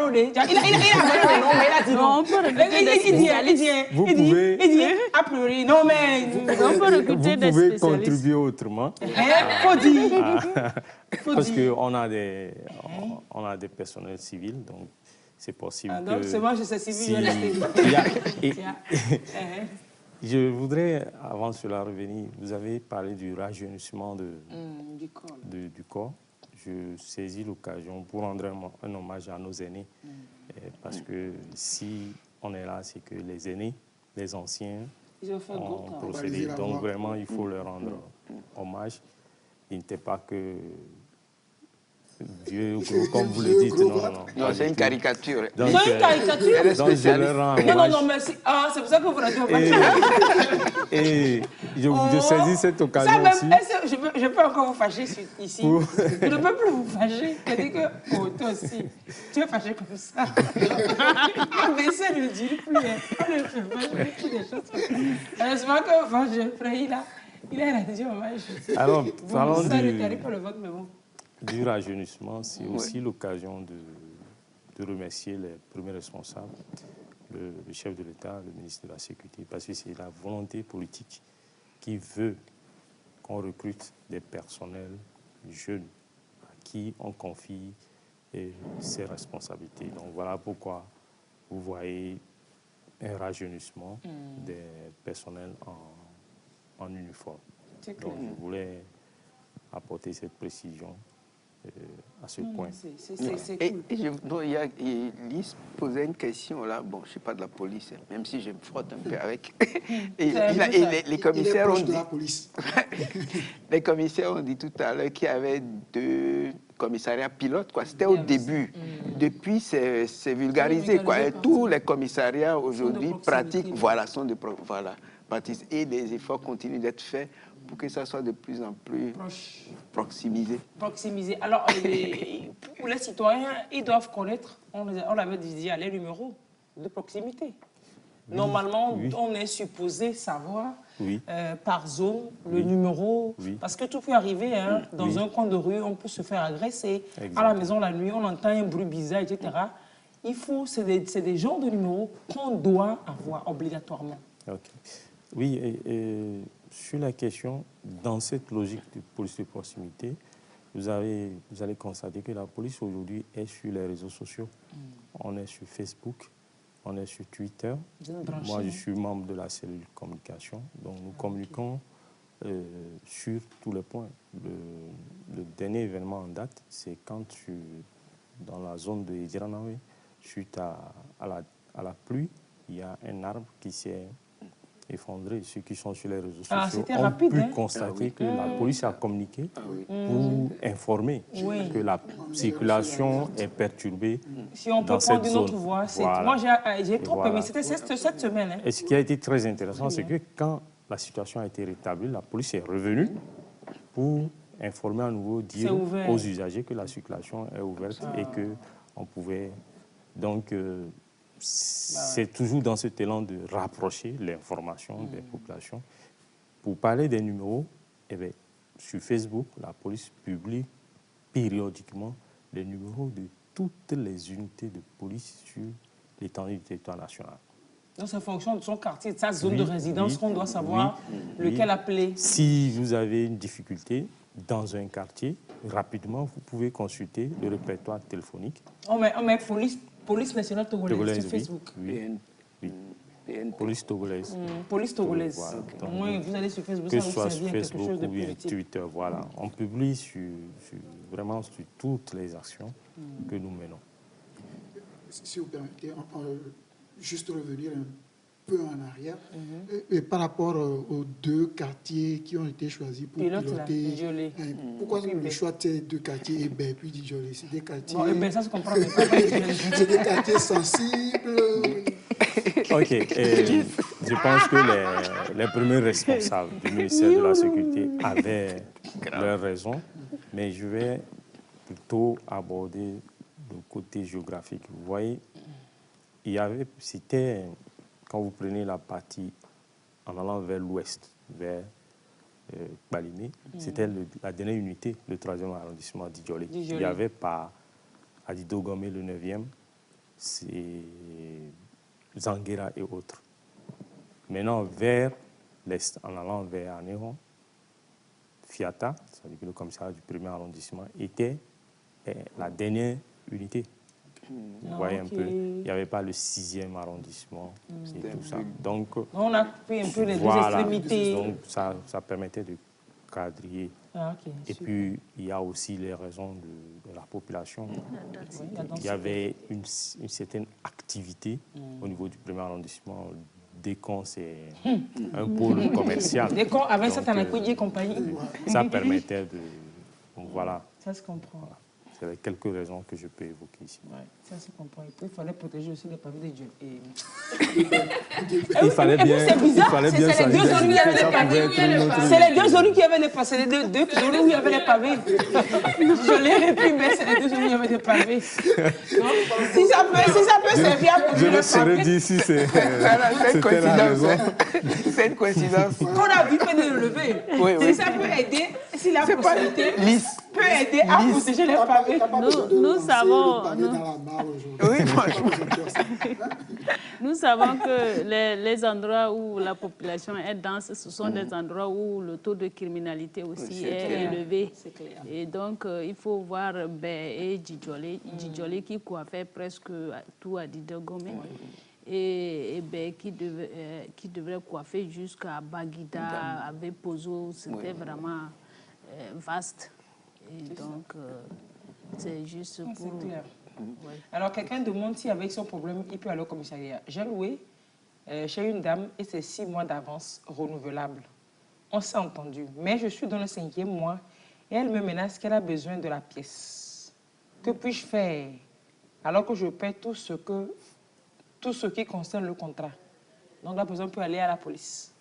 S1: dit non.
S5: On peut recruter des spécialistes.
S7: Vous pouvez...
S1: Il dit, a priori, non, mais...
S5: On peut recruter des
S7: Vous pouvez
S5: spécialistes.
S7: contribuer autrement.
S1: Faut dire.
S7: Parce qu'on a des personnels civils, donc c'est possible que...
S1: Donc, c'est moi, je sais civil, je vais rester.
S7: Je voudrais, avant cela, revenir. Vous avez parlé du rajeunissement du corps. Je saisis l'occasion pour rendre un hommage à nos aînés. Parce que si on est là, c'est que les aînés, les anciens, ont procédé. Donc vraiment, il faut leur rendre hommage. Il n'était pas que vieux ou gros, comme vous le dites.
S2: Non, c'est une caricature.
S7: Donc,
S1: C'est une caricature.
S7: donc je leur rends hommage.
S1: Non, merci. Ah, c'est pour ça que vous ne
S7: Et je saisis cette occasion
S1: ça même,
S7: aussi.
S1: Je peux encore vous fâcher ici. Je ne peux plus vous fâcher. C'est-à-dire que, toi aussi, tu es fâché comme ça. Mais ça ne le dit plus. On ne fait pas des choses. Heureusement que Geoffrey, il a rendu hommage.
S7: Alors, parlons
S1: du
S7: du rajeunissement. C'est aussi l'occasion de remercier les premiers responsables, le chef de l'État, le ministre de la Sécurité, parce que c'est la volonté politique qui veut qu'on recrute des personnels jeunes à qui on confie ces responsabilités. Donc voilà pourquoi vous voyez un rajeunissement des personnels en uniforme. Donc je voulais apporter cette précision à ce point.
S1: C'est cool.
S2: Lise posait une question là, bon, je ne suis pas de la police, même si je me frotte un peu avec. Les commissaires ont dit, les commissaires ont dit tout à l'heure qu'il y avait 2 commissariats pilotes, quoi. C'était au début. Depuis, c'est vulgarisé, quoi. Et tous les commissariats aujourd'hui pratiquent, pratiquent, et les efforts continuent d'être faits pour que ça soit de plus en plus proximisé.
S1: Alors, pour les citoyens, ils doivent connaître, on l'avait dit, les numéros de proximité. Normalement, on est supposé savoir par zone le numéro, parce que tout peut arriver. Dans un coin de rue, on peut se faire agresser. Exactement. À la maison, la nuit, on entend un bruit bizarre, etc. C'est des genres de numéros qu'on doit avoir obligatoirement.
S7: Okay. Oui, et sur la question, dans cette logique de police de proximité, vous allez constater que la police aujourd'hui est sur les réseaux sociaux. On est sur Facebook, on est sur Twitter. Moi, je suis membre de la cellule communication, donc nous communiquons sur tous les points. Le dernier événement en date, c'est quand dans la zone de Djiranawe, suite à la pluie, il y a un arbre qui s'est effondré. Ceux qui sont sur les réseaux sociaux ont pu constater que la police a communiqué pour informer que la circulation est perturbée.
S1: Si on peut prendre une autre voie, moi j'ai trop aimé, c'était cette semaine.
S7: Et ce qui a été très intéressant, c'est que quand la situation a été rétablie, la police est revenue pour informer à nouveau, dire aux usagers que la circulation est ouverte et qu'on pouvait donc... c'est toujours dans cet élan de rapprocher l'information des populations pour parler des numéros, eh bien, sur Facebook, la police publie périodiquement les numéros de toutes les unités de police sur l'étendue du territoire national.
S1: Donc, c'est en fonction de son quartier, de sa zone
S7: Oui,
S1: de résidence
S7: oui,
S1: qu'on doit savoir lequel
S7: oui.
S1: appeler.
S7: Si vous avez une difficulté dans un quartier, rapidement, vous pouvez consulter le répertoire téléphonique.
S1: On met police nationale togolaise
S7: Togolaise,
S1: sur Facebook.
S7: oui. Oui.
S2: Police
S7: Police togolaise.
S1: Police togolaise.
S7: Voilà.
S1: Au
S7: Donc,
S1: moins, vous allez sur Facebook,
S7: que
S1: ça
S7: ce
S1: vous
S7: soit
S1: servir
S7: sur
S1: à quelque
S7: Facebook
S1: chose de
S7: ou bien
S1: positif.
S7: Twitter, voilà. On publie vraiment sur toutes les actions que nous menons.
S3: Si vous permettez, juste revenir un peu en arrière, et par rapport aux 2 quartiers qui ont été choisis pour
S1: Pilote, là,
S3: piloter.
S1: Djolé.
S3: Pourquoi le choix de ces 2 quartiers, Hébert puis Djolé? C'est des quartiers,
S1: Bon, ben ça se comprend, mais pas
S3: c'est des quartiers sensibles.
S7: OK. Je pense que les premiers responsables du ministère de la Sécurité avaient leurs raisons, mais je vais plutôt aborder le côté géographique. Vous voyez, c'était, quand vous prenez la partie en allant vers l'ouest, vers Balimé, c'était la dernière unité, le 3e arrondissement d'Idjolé. Il y avait par Adidogomé, le 9e, c'est Zanguera et autres. Maintenant, vers l'est, en allant vers Anéron, Fiata, c'est-à-dire que le commissariat du 1er arrondissement, était la dernière unité. Vous voyez un peu, il n'y avait pas le 6e arrondissement et tout ça. Donc,
S1: on a pris un peu les deux extrémités.
S7: Donc, ça permettait de quadriller.
S1: Ah, okay,
S7: et
S1: super.
S7: puis, il y a aussi les raisons de la population. Il y avait une certaine activité au niveau du 1er arrondissement. Dès qu'on c'est un pôle commercial.
S1: Dès qu'on avait ça, et compagnie.
S7: Ça permettait de... Donc, voilà.
S1: Ça se comprend.
S7: Voilà. C'est les quelques raisons que je peux évoquer ici.
S1: Ouais, ça se comprend. Et puis, il fallait protéger aussi les pavés des dieux.
S7: Il fallait bien...
S1: C'est bizarre, c'est les deux zones où il y avait les pavés. C'est les deux zones qui avaient les pavés. C'est les deux zones où il y avait les pavés. Je l'ai réprimé, c'est les deux zones où il y avait des pavés. Si ça peut servir à protéger
S7: je
S1: les
S7: me serais
S1: pavés.
S7: dit si c'était la raison.
S2: C'est une coïncidence.
S1: Qu'on a vu peut le lever.
S2: Oui, oui.
S1: Si ça peut aider, si la possibilité
S2: lisse.
S1: peut aider à protéger les pavés.
S5: Nous savons que les endroits où la population est dense, ce sont des endroits où le taux de criminalité aussi est élevé. Et donc, il faut voir et Djidjolé qui coiffait presque tout à Didogomé. Et qui devrait coiffer jusqu'à Baguida, avec Pozo. C'était vraiment vaste. Et donc, c'est juste pour...
S1: C'est clair. Ouais. Alors, quelqu'un demande si avec son problème, il peut aller au commissariat. J'ai loué chez une dame et c'est 6 mois d'avance renouvelable. On s'est entendu. Mais je suis dans le 5e mois et elle me menace qu'elle a besoin de la pièce. Que puis-je faire alors que je paie tout ce qui concerne le contrat? Donc, la personne peut aller à la police.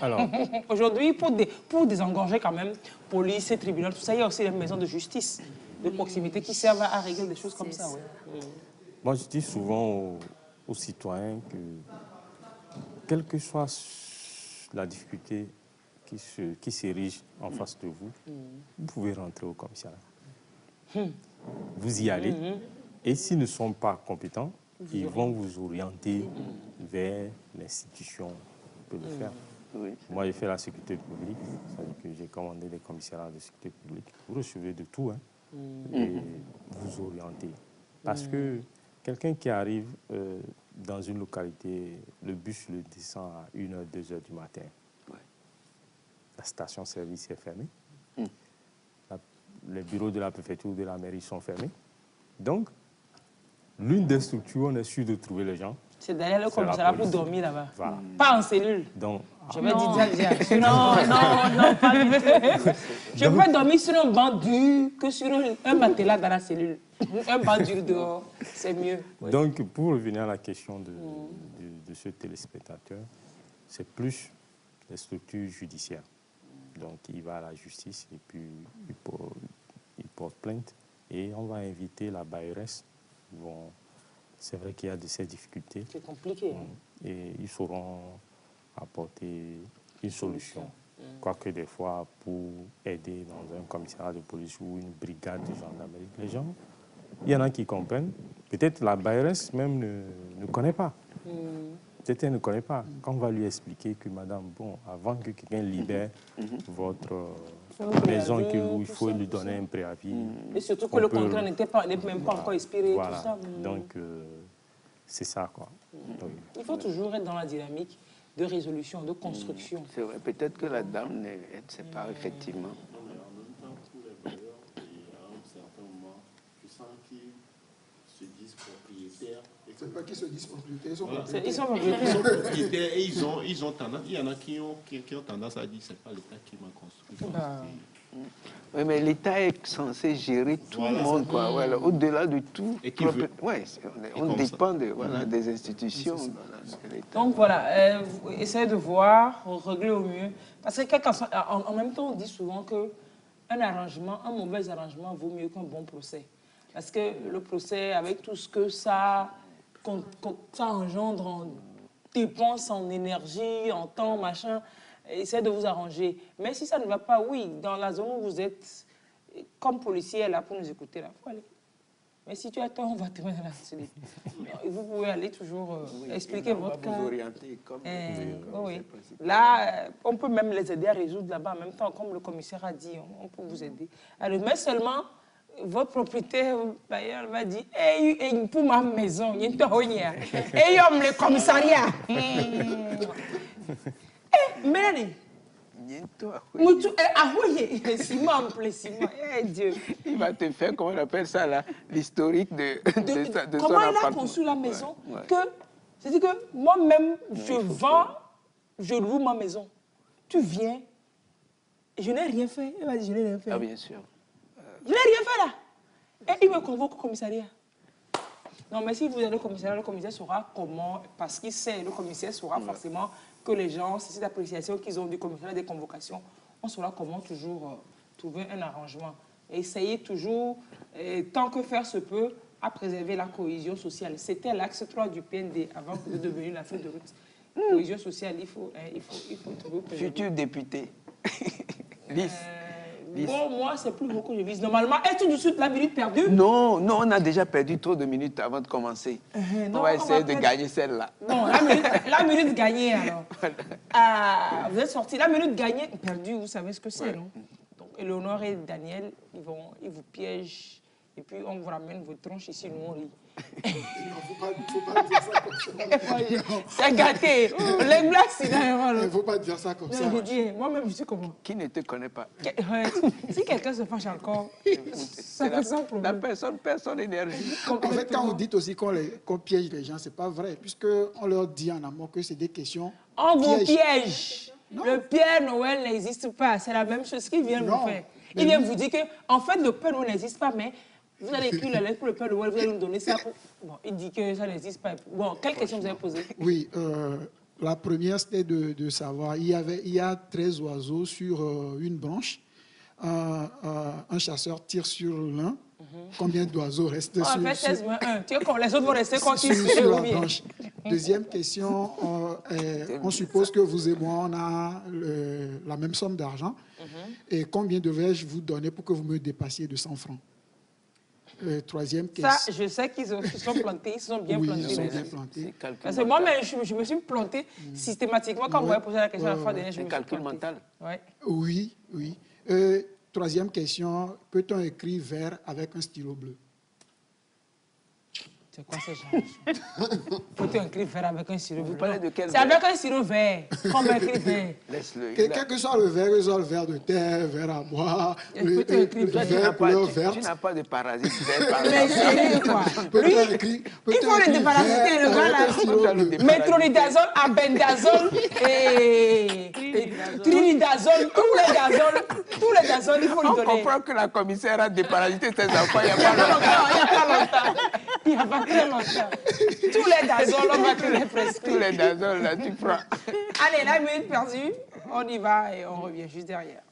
S7: Alors,
S1: aujourd'hui, pour désengorger quand même, police et tribunal, tout ça, il y a aussi les maisons de justice de proximité qui servent à régler des choses comme ça. Ouais.
S7: Moi, je dis souvent aux citoyens que, quelle que soit la difficulté qui s'érige en face de vous, vous pouvez rentrer au commissariat. Vous y allez, et s'ils ne sont pas compétents, ils vont vous orienter vers l'institution qui peut le faire.
S2: Oui.
S7: Moi, j'ai fait la sécurité publique, c'est-à-dire que j'ai commandé des commissariats de sécurité publique. Vous recevez de tout, hein, et vous orientez. Parce que quelqu'un qui arrive dans une localité, le bus le descend à 1h, 2h du matin.
S2: Ouais.
S7: La station-service est fermée. Les bureaux de la préfecture ou de la mairie sont fermés. Donc, l'une des structures où on est sûr de trouver les gens,
S1: c'est d'aller au commissariat pour dormir là-bas.
S7: Voilà.
S1: Pas en cellule.
S7: Donc,
S1: je vais dire ça déjà.
S5: Non, pas du tout.
S1: Je peux dormir sur un banc dur que sur un matelas dans la cellule. Un banc dur dehors, c'est mieux.
S7: Donc, pour revenir à la question de ce téléspectateur, c'est plus les structures judiciaires. Donc, il va à la justice et puis il porte plainte. Et on va inviter la bailleresse. Bon, c'est vrai qu'il y a de ces difficultés.
S1: C'est compliqué.
S7: Et ils sauront apporter une solution. Quoique des fois, pour aider dans un commissariat de police ou une brigade de gendarmerie, les gens, il y en a qui comprennent. Peut-être la bailleresse même ne connaît pas. Peut-être elle ne connaît pas. Quand on va lui expliquer que, madame, bon, avant que quelqu'un libère votre maison qu'il loue, il faut lui donner un préavis.
S1: Et surtout que le contrat n'est même pas encore expiré,
S7: voilà.
S1: tout ça.
S7: Donc, c'est ça, quoi. Oui.
S1: Il faut toujours être dans la dynamique de résolution, de construction.
S2: C'est vrai, peut-être que la dame ne sait pas, effectivement.
S6: Mais en même temps, pour les bailleurs, à un certain moment, je sens qu'ils se disent propriétaires.
S3: C'est pas qu'ils se disent propriétaires, ils sont
S6: Voilà.
S3: propriétaires.
S1: Ils sont propriétaires.
S6: Propriétaires et ils ont tendance, il y en a qui ont tendance à dire c'est pas l'État qui m'a construit.
S1: Bah.
S2: Oui, mais l'État est censé gérer tout le monde, quoi. Voilà, au-delà de tout.
S6: Et qui veut.
S2: Ouais, on dépend de, voilà, des institutions. Voilà, de l'État.
S1: Donc voilà, essayez de voir, régler au mieux. Parce que en même temps, on dit souvent qu'un arrangement, un mauvais arrangement vaut mieux qu'un bon procès. Parce que le procès, avec tout ce que ça engendre en dépenses, en énergie, en temps, machin, essayez de vous arranger. Mais si ça ne va pas, oui, dans la zone où vous êtes, comme policier, là, pour nous écouter, là, il faut aller. Mais si tu as tort, on va te mettre dans la télé. Vous pouvez aller toujours expliquer votre cas.
S2: Vous orienter comme
S1: oui. Là, on peut même les aider à résoudre là-bas en même temps, comme le commissaire a dit, on peut vous aider. Alors, mais seulement, votre propriétaire bailleur va dire « Hey, pour ma maison, il y a le commissariat. » Mais Dieu.
S2: Il va te faire, comment on appelle ça là, l'historique de son appartement.
S1: Comment il a conçu la maison, c'est-à-dire que moi-même, je loue ma maison. Tu viens, je n'ai rien fait. Il va dire, je n'ai rien fait.
S2: Ah, bien sûr.
S1: Je n'ai rien fait là. Et il me convoque au commissariat. Non, mais si vous allez au commissariat, le commissaire saura comment, parce qu'il sait, le commissaire saura forcément que les gens, c'est cette appréciation qu'ils ont du commissariat des convocations, on saura comment toujours trouver un arrangement. Et essayer toujours, tant que faire se peut, à préserver la cohésion sociale. C'était l'axe 3 du PND avant de devenir la feuille de route. Cohésion sociale, il faut toujours préserver.
S2: Futur député. Lys.
S1: Bon, moi, c'est plus beaucoup que je vise. Normalement, est-ce tout de suite la minute perdue?
S2: Non, on a déjà perdu trop de minutes avant de commencer.
S1: Non,
S2: on va essayer de gagner celle-là.
S1: Bon, la minute gagnée, alors. Vous êtes sortis. La minute gagnée, perdue, vous savez ce que c'est, non? Donc, Éléonore et Daniel, ils vous piègent. Et puis, on vous ramène vos tronches ici, nous, on rit.
S3: Il ne faut pas dire ça comme ça.
S1: C'est gâté. Les blagues, c'est derrière.
S3: Il ne faut pas dire ça comme ça.
S1: Moi-même, je sais comment.
S2: Qui ne te connaît pas?
S1: Si quelqu'un se fâche encore, ça fait sans problème.
S2: La personne d'énergie.
S3: En fait, quand vous dites aussi qu'on piège les gens, ce n'est pas vrai, puisqu'on leur dit en amont que c'est des questions.
S1: On vous piège. Le Père Noël n'existe pas. C'est la même chose qu'il vient vous faire. Il vient vous dire que, en fait, le Père Noël n'existe pas, mais vous allez écrire la lettre pour le Père Noël, vous allez nous donner ça. Bon, il dit que ça n'existe pas. Bon, quelle question vous avez posée? Oui,
S3: la première, c'était de savoir, il y a 13 oiseaux sur une branche. Un chasseur tire sur l'un. Combien d'oiseaux restent sur la branche?
S1: Les autres vont rester
S3: sur la branche. Deuxième question, on suppose que vous et moi, on a la même somme d'argent. Et combien devrais-je vous donner pour que vous me dépassiez de 100 francs? Troisième question.
S1: Ça, je sais qu'ils se sont plantés, ils se sont bien plantés.
S3: Ils sont bien plantés.
S1: Parce que moi-même, je me suis planté systématiquement quand vous m'avez posé la question la fois dernière.
S2: C'est un calcul mental.
S3: Oui. Troisième question, peut-on écrire vert avec un stylo bleu?
S1: C'est quoi ce genre? Peut-on écrire vert avec un stylo bleu?
S2: Vous parlez de quel
S1: C'est avec un stylo vert qu'on va écrire vert.
S2: Laisse-le.
S3: Quel que soit le verre de terre, verre à bois, le verre couleur verte.
S2: Tu n'as pas de parasite vert par
S1: Mais c'est quoi? Lui, il faut le déparasiter, le gars là. Métronidazole, abendazole et trinidazole, tous les dazoles, il faut lui donner.
S2: On comprend que la commissaire a déparasité ses enfants il n'y a pas longtemps.
S1: Il n'y a pas très longtemps. Tous les dazoles, on va te les prescrire.
S2: Tous les dazoles, là, tu prends.
S1: Allez, la minute perdue, on y va et on revient juste derrière.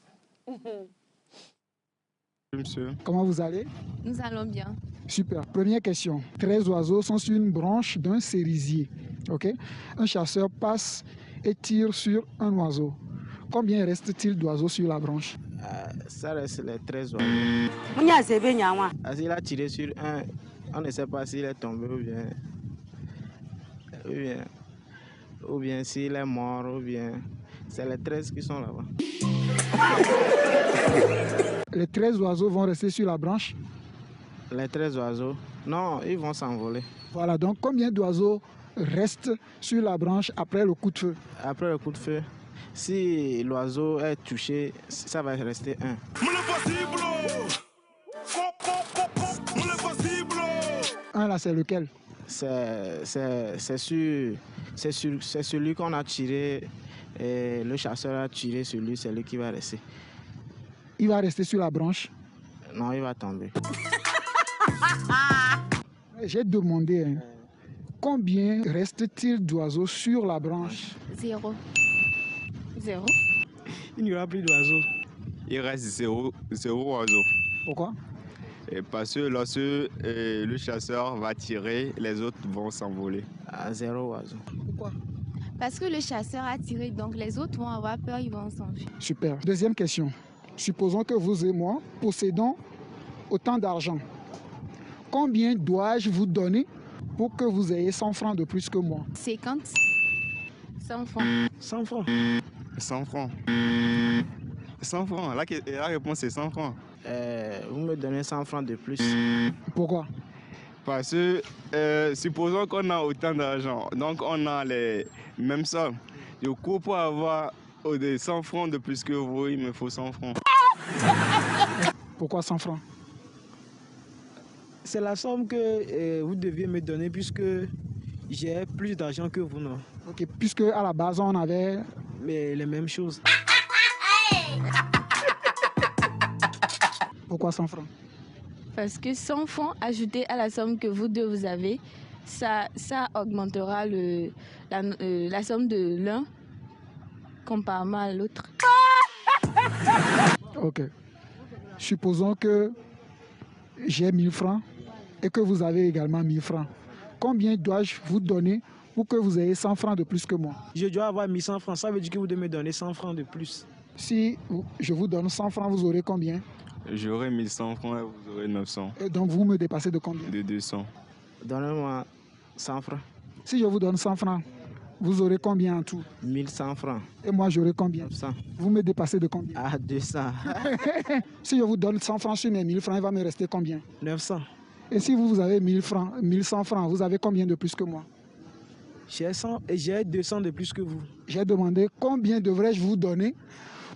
S3: Monsieur. Comment vous allez?
S8: Nous allons bien.
S3: Super. Première question. 13 oiseaux sont sur une branche d'un cerisier. Okay? Un chasseur passe et tire sur un oiseau. Combien reste-t-il d'oiseaux sur la branche?
S8: Ça reste les 13 oiseaux. S'il a tiré sur un, on ne sait pas s'il est tombé ou bien s'il est mort, ou bien c'est les 13 qui sont là-bas.
S3: Les 13 oiseaux vont rester sur la branche?
S8: Les 13 oiseaux? Non, ils vont s'envoler.
S3: Voilà, donc combien d'oiseaux restent sur la branche après le coup de feu?
S8: Après le coup de feu, si l'oiseau est touché, ça va rester un.
S3: Un là, c'est lequel?
S8: C'est celui qu'on a tiré, et le chasseur a tiré sur lui, c'est lui qui va rester.
S3: Il va rester sur la branche?
S8: Non, il va tomber.
S3: J'ai demandé, hein, combien reste-t-il d'oiseaux sur la branche?
S9: 0.
S8: Il n'y aura plus d'oiseaux.
S10: Il reste 0 oiseaux.
S3: Pourquoi?
S10: Et parce que lorsque le chasseur va tirer, les autres vont s'envoler.
S8: 0 oiseaux.
S3: Pourquoi?
S9: Parce que le chasseur a tiré, donc les autres vont avoir peur, ils vont s'enfuir.
S3: Super. Deuxième question. Supposons que vous et moi possédons autant d'argent. Combien dois-je vous donner pour que vous ayez 100 francs de plus que moi?
S9: 50. 100 francs.
S8: 100 francs.
S10: 100 francs. 100 francs. La réponse est 100 francs.
S8: Vous me donnez 100 francs de plus.
S3: Pourquoi?
S10: Parce que supposons qu'on a autant d'argent, donc on a les mêmes sommes. Du coup, pour avoir des 100 francs de plus que vous, il me faut 100 francs.
S3: Pourquoi 100 francs?
S8: C'est la somme que vous deviez me donner puisque j'ai plus d'argent que vous, non?
S3: Ok, puisque à la base on avait
S8: les mêmes choses.
S3: Pourquoi 100 francs?
S9: Parce que 100 francs ajoutés à la somme que vous deux vous avez, ça augmentera la somme de l'un comparément à l'autre.
S3: Ok. Supposons que j'ai 1000 francs et que vous avez également 1000 francs. Combien dois-je vous donner pour que vous ayez 100 francs de plus que moi?
S8: Je dois avoir 1100 francs, ça veut dire que vous devez me donner 100 francs de plus.
S3: Si je vous donne 100 francs, vous aurez combien?
S10: J'aurai 1100 francs et vous aurez 900.
S3: Et donc vous me dépassez de combien?
S10: De 200.
S8: Donnez-moi 100 francs.
S3: Si je vous donne 100 francs, vous aurez combien en tout?
S8: 1100 francs.
S3: Et moi j'aurai combien?
S8: 900.
S3: Vous me dépassez de combien?
S8: 200.
S3: Si je vous donne 100 francs sur mes 1000 francs, il va me rester combien?
S8: 900.
S3: Et si vous avez 1000 francs, 1100 francs, vous avez combien de plus que moi?
S8: J'ai 100 et j'ai 200 de plus que vous.
S3: J'ai demandé combien devrais-je vous donner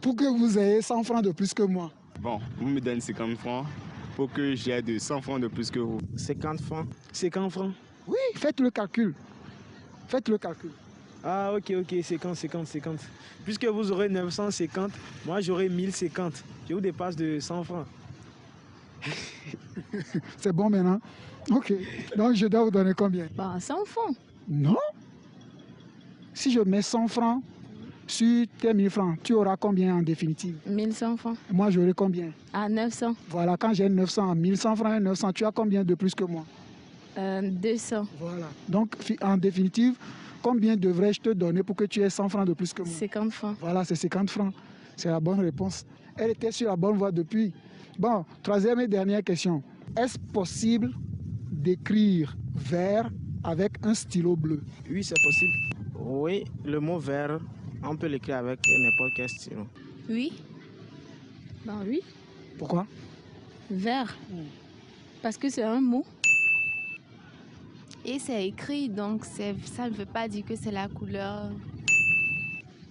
S3: pour que vous ayez 100 francs de plus que moi?
S10: Bon, vous me donnez 50 francs pour que j'ai de 100 francs de plus que vous.
S8: 50 francs. 50 francs.
S3: Oui, faites le calcul. Faites le calcul.
S8: Ah ok, 50. Puisque vous aurez 950, moi j'aurai 1050. Je vous dépasse de 100 francs.
S3: C'est bon maintenant? Ok. Donc je dois vous donner combien?
S9: 100 francs.
S3: Non. Si je mets 100 francs sur tes 1000 francs, tu auras combien en définitive?
S9: 1100 francs.
S3: Moi j'aurai combien?
S9: 900.
S3: Voilà, quand j'ai 900, 1100 francs et 900, tu as combien de plus que moi?
S9: 200.
S3: Voilà. Donc en définitive, combien devrais-je te donner pour que tu aies 100 francs de plus que moi?
S9: 50 francs.
S3: Voilà, c'est 50 francs. C'est la bonne réponse. Elle était sur la bonne voie depuis. Bon, troisième et dernière question. Est-ce possible d'écrire vert avec un stylo bleu?
S8: Oui, c'est possible. Oui, le mot vert, on peut l'écrire avec n'importe quel stylo.
S9: Oui. Oui.
S3: Pourquoi?
S9: Vert. Parce que c'est un mot. Et c'est écrit, donc ça ne veut pas dire que c'est la couleur.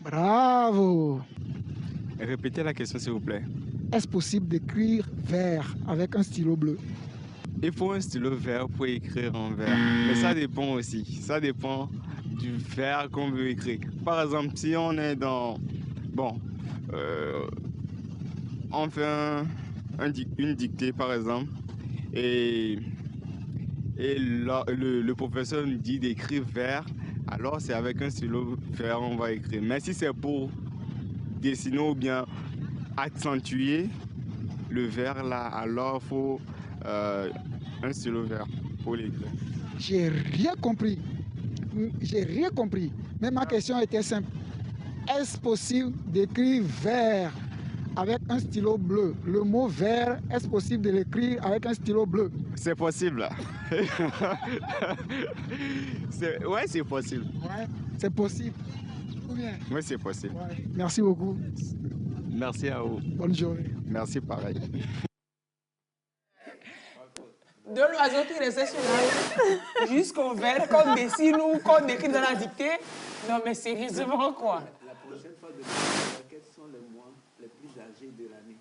S3: Bravo!
S10: Répétez la question s'il vous plaît.
S3: Est-ce possible d'écrire vert avec un stylo bleu?
S10: Il faut un stylo vert pour écrire en vert. Mais ça dépend aussi. Ça dépend du vert qu'on veut écrire. Par exemple, si on est dans... on fait une dictée par exemple. Et le professeur nous dit d'écrire vert. Alors c'est avec un stylo vert on va écrire. Mais si c'est pour dessiner ou bien accentuer le vert là, alors il faut un stylo vert pour l'écrire.
S3: J'ai rien compris. Mais ma question était simple. est-ce possible d'écrire vert avec un stylo bleu? Le mot vert, est-ce possible de l'écrire avec un stylo bleu?
S10: C'est possible. Ouais, c'est possible.
S3: Ouais, c'est possible. Ou bien?
S10: Oui, c'est possible.
S3: Ouais. Merci beaucoup.
S10: Merci à vous.
S3: Bonne journée.
S10: Merci, pareil.
S1: De l'oiseau qui restait sur la jusqu'au vert, qu'on dessine ou qu'on écrit dans la dictée. Non, mais sérieusement, quoi.
S2: La prochaine fois, quels sont les mois les plus âgés de l'année?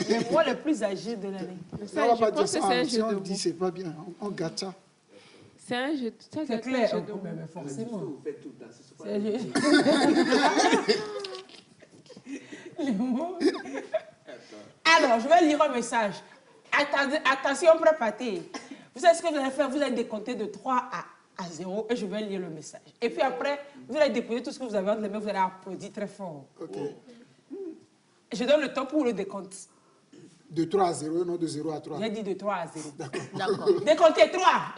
S1: Les mois les plus âgés de l'année.
S3: On va pas dire ça. Si on dit, c'est pas bien. On gâte ça.
S4: C'est un jeu.
S1: C'est clair. Mais forcément.
S2: Vous faites tout le temps.
S1: C'est un jeu. Les mots. Alors, je vais lire un message. Attention, préparez. Vous savez ce que vous allez faire? Vous allez décompter de 3 à 0 et je vais lire le message. Et puis après, vous allez déposer tout ce que vous avez entre les mains, vous allez applaudir très fort.
S3: Ok.
S1: Je donne le temps pour le décompte.
S3: De 3 à 0, non de 0 à 3.
S1: J'ai dit de 3 à 0.
S9: D'accord.
S1: Décomptez 3.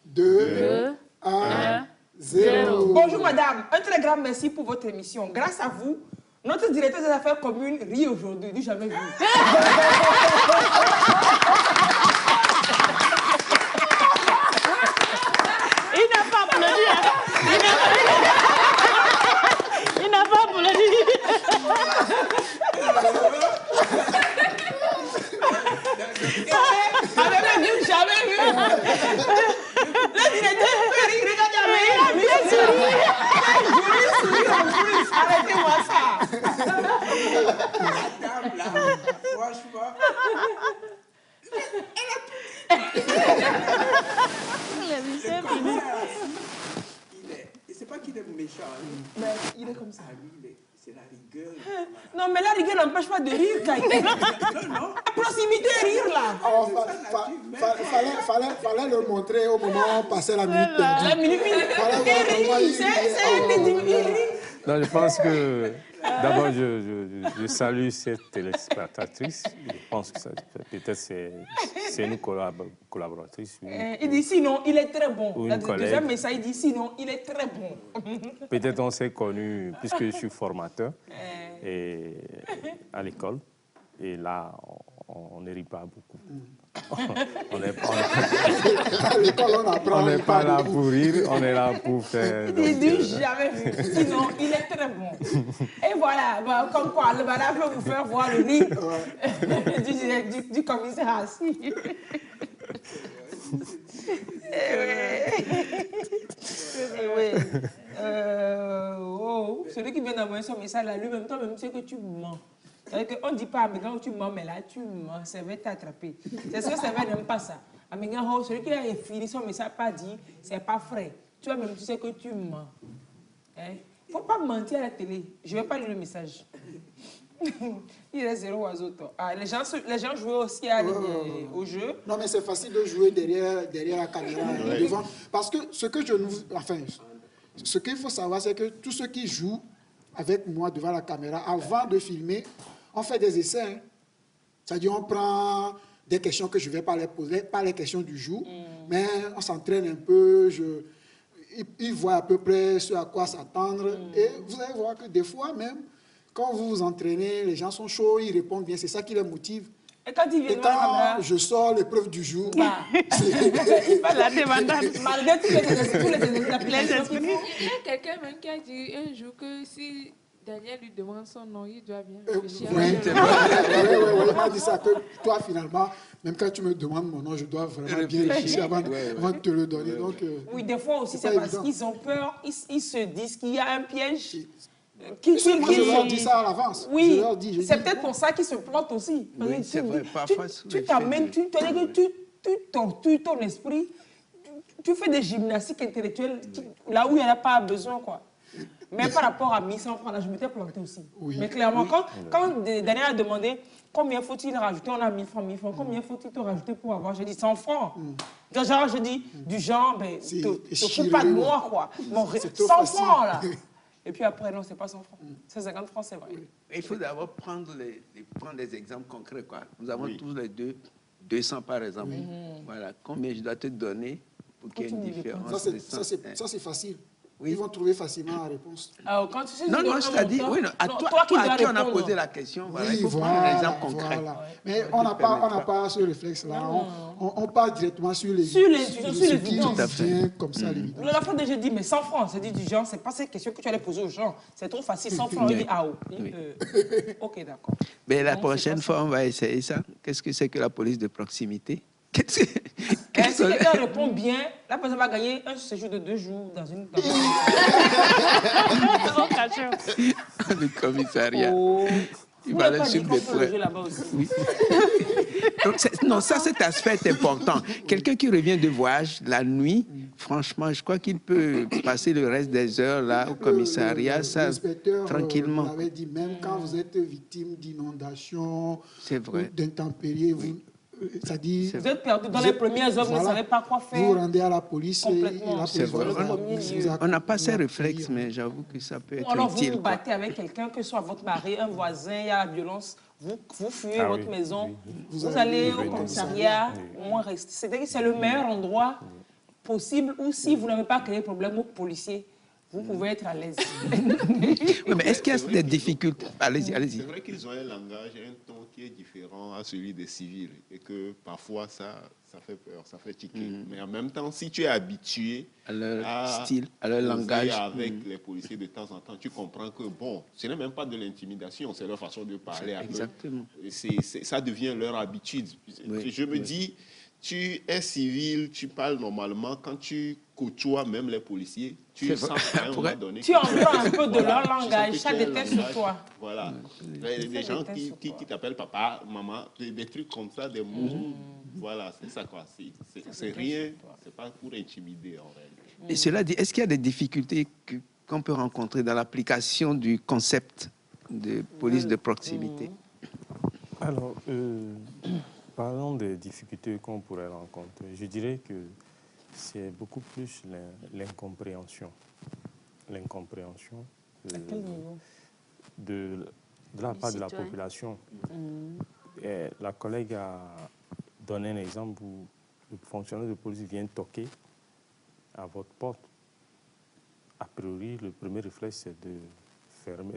S3: 2, 1, 0.
S1: Bonjour madame, un très grand merci pour votre émission. Grâce à vous, notre directeur des affaires communes rit aujourd'hui, du jamais vu.
S5: Il n'a pas applaudi. Il n'a pas applaudi.
S1: Jamais vu, jamais vu. Le directeur rit, regardez, il a bien souri. Joli sourire en plus, arrêtez-moi ça.
S2: Madame, là, franchement. C'est pas qu'il est méchant,
S1: mais il est comme ça.
S2: C'est la rigueur.
S1: Non, mais la rigueur n'empêche pas de rire, Kaïté. Non, non. À proximité, rire là.
S3: Alors, fallait le montrer au moment où on passait la minute perdue.
S1: La minute perdue.
S7: Non, je pense que d'abord, je salue cette téléspectatrice. Je pense que peut-être c'est une collaboratrice.
S1: Il dit sinon, il est très bon.
S7: Ou
S1: Le
S7: une collègue.
S1: deuxième message, il dit sinon, il est très bon.
S7: Peut-être on s'est connus puisque je suis formateur et à l'école. Et là, on ne rit pas beaucoup. On n'est pas, on n'est pas là pour rire, on est là pour faire...
S1: Il dit jamais vu. Sinon, il est très bon. Et voilà, bah, comme quoi, le madame peut vous faire voir le rire du commissaire assis. Celui qui vient d'envoyer son message là, lui-même, toi-même, tu sais que tu mens. On ne dit pas à Mégan où tu mens, mais là, tu mens, ça va t'attraper. C'est ce que ça va n'aime pas ça. À Mégan, celui qui a fini son message, pas dit, c'est pas frais. Toi-même, tu sais que tu mens. Il ne faut pas mentir à la télé. Je ne vais pas lire le message. Il reste 0 oiseau. Ah, les gens jouaient aussi au jeu.
S3: Non, mais c'est facile de jouer derrière la caméra, devant. Parce que ce que ce qu'il faut savoir, c'est que tous ceux qui jouent avec moi devant la caméra, avant de filmer, on fait des essais. Hein. C'est-à-dire, on prend des questions que je ne vais pas les poser, pas les questions du jour, mais on s'entraîne un peu, ils voient à peu près ce à quoi s'attendre. Et vous allez voir que des fois même, quand vous vous entraînez, les gens sont chauds, ils répondent bien, c'est ça qui les motive.
S1: Et quand ils viennent
S3: je sors l'épreuve du jour,
S1: la demandade, malgré tous les explications.
S4: Il y a quelqu'un même qui a dit un jour que si Daniel lui demande son nom, il doit bien réfléchir.
S3: Oui, il m'a dit ça, que toi finalement, même quand tu me demandes mon nom, je dois vraiment bien réfléchir avant de te le donner. Donc,
S1: oui, des fois aussi, c'est parce qu'ils ont peur, ils se disent qu'il y a un piège.
S3: Moi, je leur dis ça à l'avance.
S1: Oui, c'est peut-être pour ça qu'ils se plantent aussi.
S2: Oui, c'est vrai, parfois.
S1: Tu t'amènes, tu tortures ton esprit, tu fais des gymnastiques intellectuelles là où il n'y en a pas besoin, quoi. Mais par rapport à 1100 francs, là, je m'étais planté aussi. Oui. Mais clairement, quand Daniel a demandé combien faut-il rajouter, on a 1000 francs, 1000 francs, combien faut-il te rajouter pour avoir, j'ai dit 100 francs. Genre, je dis, du genre, ben, te fous pas de moi, quoi. Bon, 100 francs, là. Et puis après, non, c'est pas 100 francs. C'est 50 francs, c'est vrai.
S2: Oui. Il faut d'abord prendre des exemples concrets, quoi. Nous avons tous les deux 200 par exemple. Voilà. Combien je dois te donner pour qu'il y ait une différence?
S3: Ça, c'est facile. Ils vont trouver facilement la réponse.
S1: Alors, quand tu sais,
S2: Non, non, c'est-à-dire, oui, à toi
S1: qui
S2: à qui on a
S1: répondre.
S2: posé la question, voilà,
S3: Oui,
S2: il faut prendre un exemple concret.
S3: voilà. Mais on n'a pas ce réflexe-là. On part directement sur les
S1: évidents.
S3: comme ça, l'évidence.
S1: La fois déjà dit, mais 100 francs, c'est dit du genre, c'est pas cette question que tu allais poser aux gens. C'est trop facile, 100 francs, il dit, ah, ok, d'accord.
S2: Mais la prochaine fois, on va essayer ça. Qu'est-ce que c'est que la police de proximité? Si
S1: quelqu'un répond bien, la personne va gagner un séjour de 2 jours dans une...
S2: Le commissariat.
S1: Oh.
S2: Il va aller suivre des points. Oui. Donc, non, ça, cet aspect est important. Quelqu'un qui revient de voyage la nuit, franchement, je crois qu'il peut passer le reste des heures là au commissariat, ça, tranquillement.
S3: Vous l'avez dit, même quand vous êtes victime d'inondations, d'intempéries,
S1: vous êtes perdu dans les premières heures, vous ne savez pas quoi faire.
S3: Vous rendez à la police et la
S2: police
S3: vous
S2: on n'a pas ces réflexes, mais j'avoue que ça peut être
S1: alors
S2: utile.
S1: Vous vous battez avec quelqu'un, que ce soit votre mari, un voisin, il y a la violence, vous fuyez votre maison, vous allez au commissariat, au moins rester. C'est-à-dire que c'est le meilleur endroit possible où si vous n'avez pas créé problème aux policiers, vous pouvez être à l'aise.
S2: Oui, mais est-ce qu'il y a des difficultés? Allez-y, allez-y.
S6: C'est vrai qu'ils ont un langage et un ton qui est différent à celui des civils et que parfois ça fait peur, ça fait tiquer. Mais en même temps, si tu es habitué
S2: à leur style, à leur langage,
S6: avec les policiers de temps en temps, tu comprends que bon, ce n'est même pas de l'intimidation, c'est leur façon de parler.
S2: Exactement.
S6: Ça devient leur habitude. Oui, je me dis, tu es civil, tu parles normalement, quand tu côtoies même les policiers, tu sens qu'à un moment donné...
S1: Tu empruntes un peu de leur langage, ça déteste sur toi.
S6: Voilà. Des gens qui t'appellent papa, maman, des trucs comme ça, des mots. Voilà, c'est ça quoi. C'est rien, c'est pas pour intimider en réalité.
S2: Et cela dit, est-ce qu'il y a des difficultés qu'on peut rencontrer dans l'application du concept de police de proximité?
S7: Alors, parlons des difficultés qu'on pourrait rencontrer. Je dirais que c'est beaucoup plus l'incompréhension. L'incompréhension de la part de la population. Et la collègue a donné un exemple où le fonctionnaire de police vient toquer à votre porte. A priori, le premier réflexe, c'est de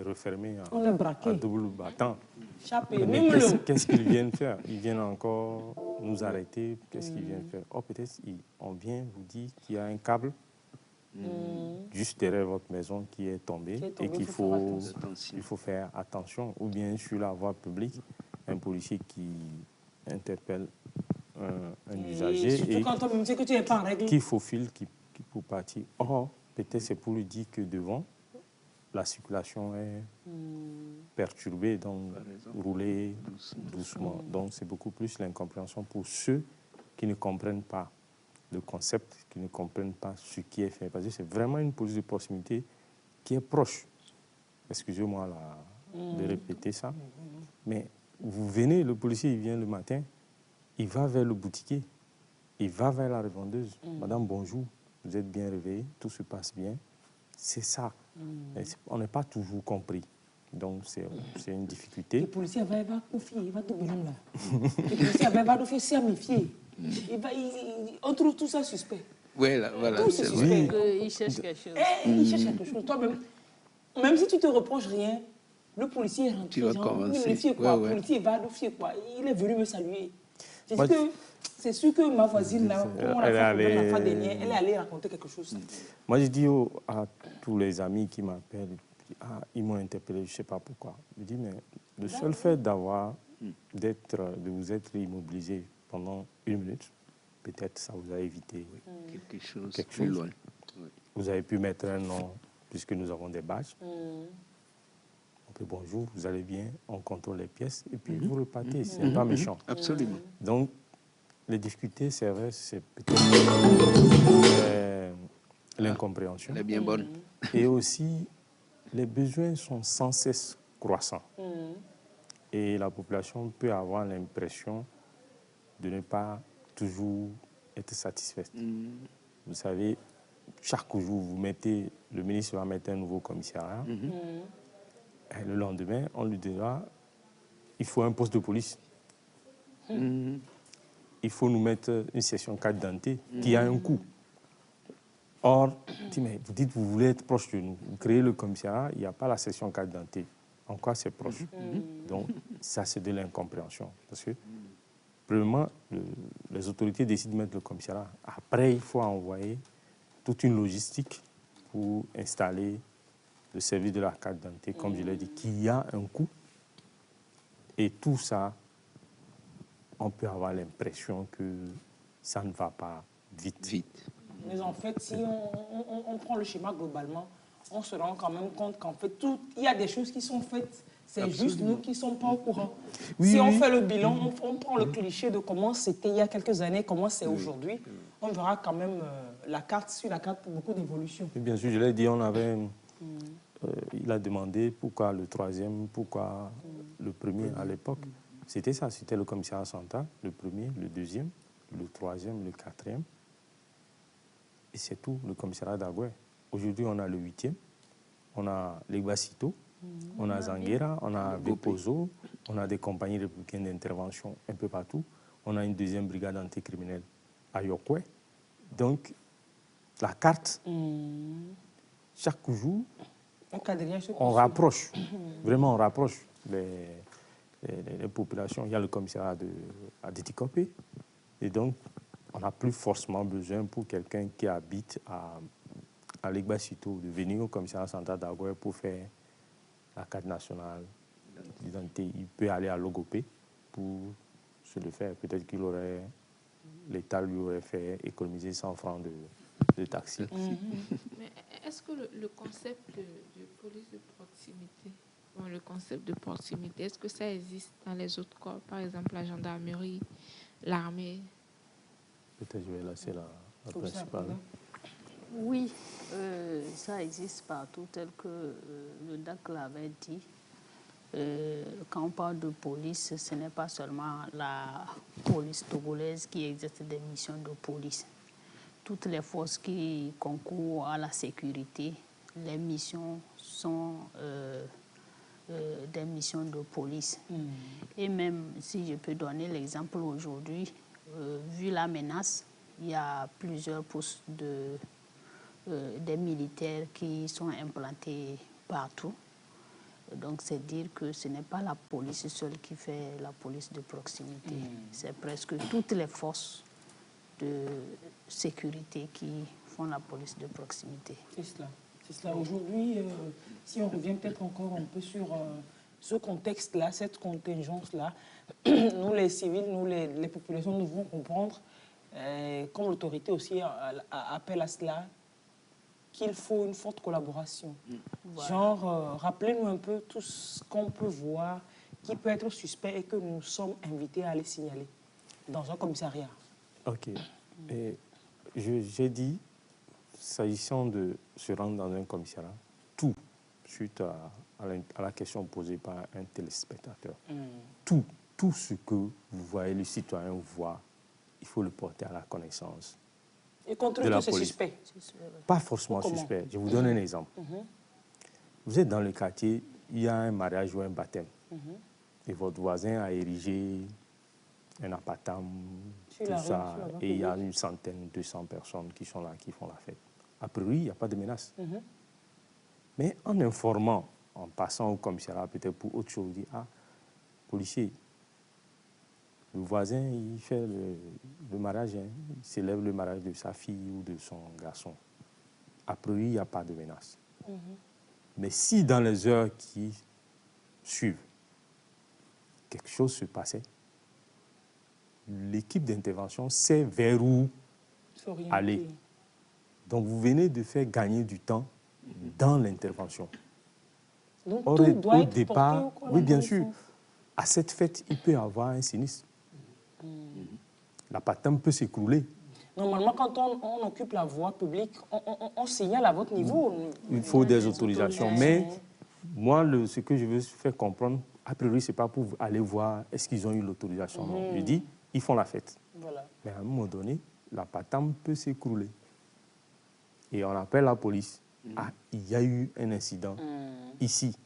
S7: refermer à double battant. Qu'est-ce qu'ils viennent faire? Ils viennent encore nous arrêter. Qu'est-ce qu'ils viennent faire? Oh, peut-être on vient vous dire qu'il y a un câble juste derrière votre maison qui est tombé et qu'il faut faire attention. Ou bien sur la voie publique, un policier qui interpelle un usager et qui faufile, qui peut partir. Or, peut-être c'est pour lui dire que devant, la circulation est perturbée, donc rouler doucement. Donc c'est beaucoup plus l'incompréhension pour ceux qui ne comprennent pas le concept, qui ne comprennent pas ce qui est fait. Parce que c'est vraiment une police de proximité qui est proche. Excusez-moi de répéter ça. Mais vous venez, le policier il vient le matin, il va vers le boutiquier, il va vers la revendeuse. Madame, bonjour, vous êtes bien réveillée, tout se passe bien. C'est ça. On n'est pas toujours compris. Donc, c'est une difficulté.
S1: Le policier va confier, il va tout bien là. Le policier va faire ça méfier. On trouve tout ça suspect.
S2: Voilà.
S1: Tout c'est suspect.
S5: Il cherche quelque chose.
S1: Il cherche quelque chose. Toi-même, même si tu te reproches rien, le policier rentre.
S2: Tu vas commencer.
S1: Le policier va nous fier quoi. Il est venu me saluer. C'est sûr que ma voisine, là, on l'a fait la fois dernière, elle est allée raconter quelque chose.
S7: Moi, je dis à tous les amis qui m'appellent, ils m'ont interpellé, je ne sais pas pourquoi. Je dis, mais le seul fait de vous être immobilisé pendant 1 minute, peut-être ça vous a évité
S2: quelque chose plus loin.
S7: Vous avez pu mettre un nom, puisque nous avons des badges. On peut bonjour, vous allez bien, on contrôle les pièces, et puis vous repartez, ce n'est pas méchant.
S2: Absolument.
S7: Donc, les difficultés, c'est vrai, c'est peut-être l'incompréhension.
S2: Elle est bien bonne.
S7: Et aussi, les besoins sont sans cesse croissants. Et la population peut avoir l'impression de ne pas toujours être satisfaite. Vous savez, chaque jour, le ministre va mettre un nouveau commissariat. Et le lendemain, on lui dira, il faut un poste de police. Il faut nous mettre une section carte d'identité qui a un coût. Or, mais vous dites que vous voulez être proche de nous. Vous créez le commissariat, il n'y a pas la section carte d'identité. En quoi c'est proche? Donc, ça, c'est de l'incompréhension. Parce que, premièrement, les autorités décident de mettre le commissariat. Après, il faut envoyer toute une logistique pour installer le service de la carte d'identité, comme je l'ai dit, qui a un coût. Et tout ça, on peut avoir l'impression que ça ne va pas vite.
S1: Mais en fait, si on prend le schéma globalement, on se rend quand même compte qu'en fait, il y a des choses qui sont faites. C'est juste nous qui ne sommes pas au courant.
S7: Oui,
S1: si on
S7: oui.
S1: fait le bilan, on prend le cliché de comment c'était il y a quelques années, comment c'est aujourd'hui, on verra quand même sur la carte beaucoup d'évolution.
S7: Bien sûr, je l'ai dit, on avait... il a demandé pourquoi le troisième, pourquoi le premier à l'époque. C'était ça, c'était le commissariat central, le premier, le deuxième, le troisième, le quatrième. Et c'est tout, le commissariat d'Agué. Aujourd'hui, on a le 8e, on a les Basito, on a Zanguera, on a Bepozo, on a des compagnies républicaines d'intervention un peu partout. On a une deuxième brigade anticriminelle à Yokwe. Donc, la carte, chaque jour, on rapproche, vraiment on rapproche les populations. Il y a le commissariat à Déticopé. Et donc, on n'a plus forcément besoin pour quelqu'un qui habite à Legbasito de venir au commissariat central d'Agué pour faire la carte nationale d'identité. Il peut aller à Logopé pour se le faire. Peut-être qu'il aurait, l'État lui aurait fait économiser 100 francs de taxi.
S4: Mais est-ce que le concept de police de proximité, le concept de proximité, est-ce que ça existe dans les autres corps, par exemple la gendarmerie, l'armée?
S7: Peut-être je vais laisser la principale.
S5: Oui, ça existe partout, tel que le DAC l'avait dit. Quand on parle de police, ce n'est pas seulement la police togolaise qui exerce des missions de police. Toutes les forces qui concourent à la sécurité, les missions sont des missions de police. Et même si je peux donner l'exemple aujourd'hui, vu la menace, il y a plusieurs postes des militaires qui sont implantés partout. Donc, c'est dire que ce n'est pas la police seule qui fait la police de proximité. C'est presque toutes les forces de sécurité qui font la police de proximité.
S1: C'est cela. C'est cela. Aujourd'hui, si on revient peut-être encore un peu sur ce contexte-là, cette contingence-là, nous les civils, nous les populations, nous devons comprendre, comme l'autorité aussi appelle à cela, qu'il faut une forte collaboration. Voilà. Genre, rappelez-nous un peu tout ce qu'on peut voir qui peut être suspect et que nous sommes invités à aller signaler dans un commissariat.
S7: Ok. Et j'ai dit, s'agissant de se rendre dans un commissariat, tout, suite à la question posée par un téléspectateur, tout ce que vous voyez, le citoyen voit, il faut le porter à la connaissance.
S1: Et contre tout, c'est suspect?
S7: Pas forcément suspect. Je vous donne un exemple. Vous êtes dans le quartier, il y a un mariage ou un baptême. Et votre voisin a érigé un appartement, tout ça, et il y a 100, 200 personnes qui sont là, qui font la fête. A priori, il n'y a pas de menace. Mais en informant, en passant au commissariat, peut-être pour autre chose, on dit, ah, policier, le voisin, il fait le mariage, hein, il célèbre le mariage de sa fille ou de son garçon. A priori, il n'y a pas de menace. Mais si dans les heures qui suivent, quelque chose se passait, l'équipe d'intervention sait vers où aller. Donc, vous venez de faire gagner du temps dans l'intervention.
S1: Donc, tout doit être
S7: départ, oui, bien sûr, à cette fête, il peut y avoir un sinistre. L'appartement peut s'écrouler.
S1: Normalement, quand on occupe la voie publique, on signale à votre niveau.
S7: Il faut des autorisations. Mais moi, ce que je veux faire comprendre, a priori, ce n'est pas pour aller voir est-ce qu'ils ont eu l'autorisation. Non. Je dis, ils font la fête.
S1: Voilà.
S7: Mais à un moment donné, l'appartement peut s'écrouler. Et on appelle la police. Ah, il y a eu un incident ici.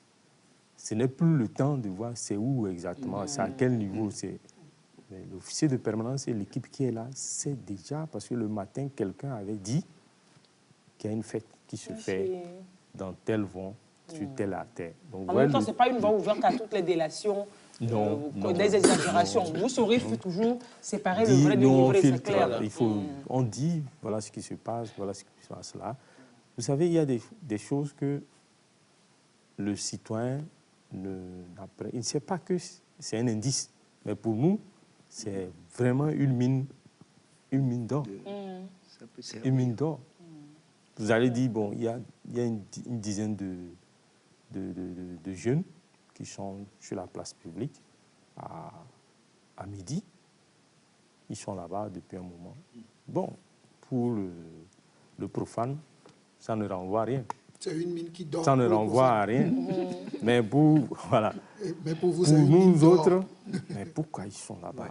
S7: Ce n'est plus le temps de voir c'est où exactement, c'est à quel niveau c'est. L'officier de permanence et l'équipe qui est là, c'est déjà parce que le matin, quelqu'un avait dit qu'il y a une fête qui se fait dans tel vent, sur telle terre. Donc,
S1: en même temps, ce n'est pas une voie ouverte à toutes les délations, des exagérations. Vous saurez toujours séparer le vrai de l'ivraie, c'est clair.
S7: Voilà, on dit, voilà ce qui se passe, voilà ce qui se passe là. Vous savez, il y a des choses que le citoyen il ne sait pas que c'est un indice. Mais pour nous, c'est vraiment une mine d'or. Une mine d'or. Vous allez dire, bon, il y a une dizaine de jeunes qui sont sur la place publique à midi. Ils sont là-bas depuis un moment. Bon, pour le profane, ça ne renvoie à rien.
S3: C'est une mine qui dort.
S7: Ça ne renvoie à rien. Mais pour, voilà.
S3: Mais pour vous,
S7: pour
S3: c'est une mine
S7: nous autres, mais pourquoi ils sont là-bas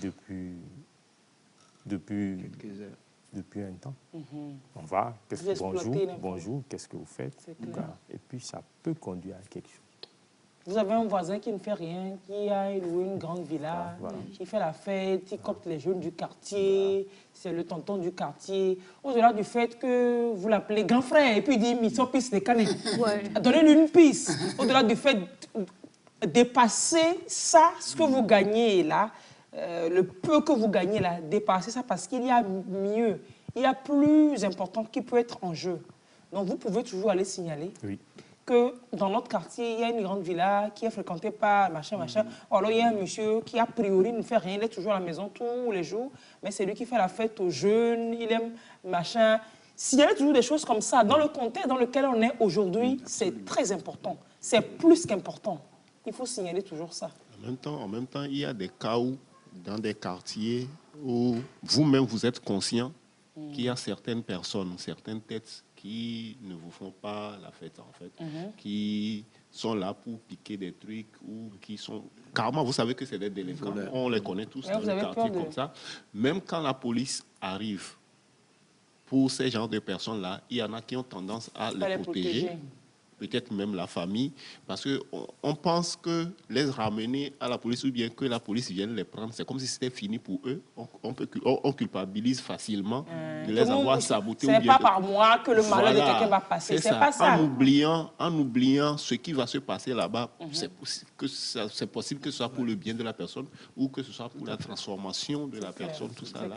S7: depuis
S2: quelques heures.
S7: Depuis un temps. On va, bonjour, qu'est-ce que vous faites? Et puis ça peut conduire à quelque chose.
S1: Vous avez un voisin qui ne fait rien, qui a loué une grande villa, qui fait la fête, qui copte les jeunes du quartier, c'est le tonton du quartier. Au-delà du fait que vous l'appelez grand frère et puis il dit « Mission piste de canet ». Donnez-lui une piste. Au-delà du fait de dépasser ça, ce que vous gagnez là, le peu que vous gagnez là, dépasser ça parce qu'il y a mieux, il y a plus important qui peut être en jeu. Donc vous pouvez toujours aller signaler que dans notre quartier, il y a une grande villa qui est fréquentée par machin. Alors il y a un monsieur qui a priori ne fait rien, il est toujours à la maison tous les jours, mais c'est lui qui fait la fête aux jeunes, il aime machin. Signaler toujours des choses comme ça, dans le contexte dans lequel on est aujourd'hui, c'est très important. C'est plus qu'important. Il faut signaler toujours ça.
S6: En même temps, il y a des cas où, dans des quartiers où vous-même vous êtes conscient qu'il y a certaines personnes, certaines têtes qui ne vous font pas la fête, en fait, qui sont là pour piquer des trucs ou qui sont... Carrément, vous savez que c'est des délinquants, on les connaît tous dans le quartier comme ça. Même quand la police arrive pour ces genres de personnes-là, il y en a qui ont tendance à les protéger. Peut-être même la famille, parce qu'on pense que les ramener à la police ou bien que la police vienne les prendre, c'est comme si c'était fini pour eux. On culpabilise facilement de les avoir sabotés.
S1: Ce n'est pas par moi que le malheur de quelqu'un va passer, c'est pas ça.
S6: En oubliant ce qui va se passer là-bas, c'est possible que ce soit pour le bien de la personne ou que ce soit pour la transformation de la personne, tout ça là.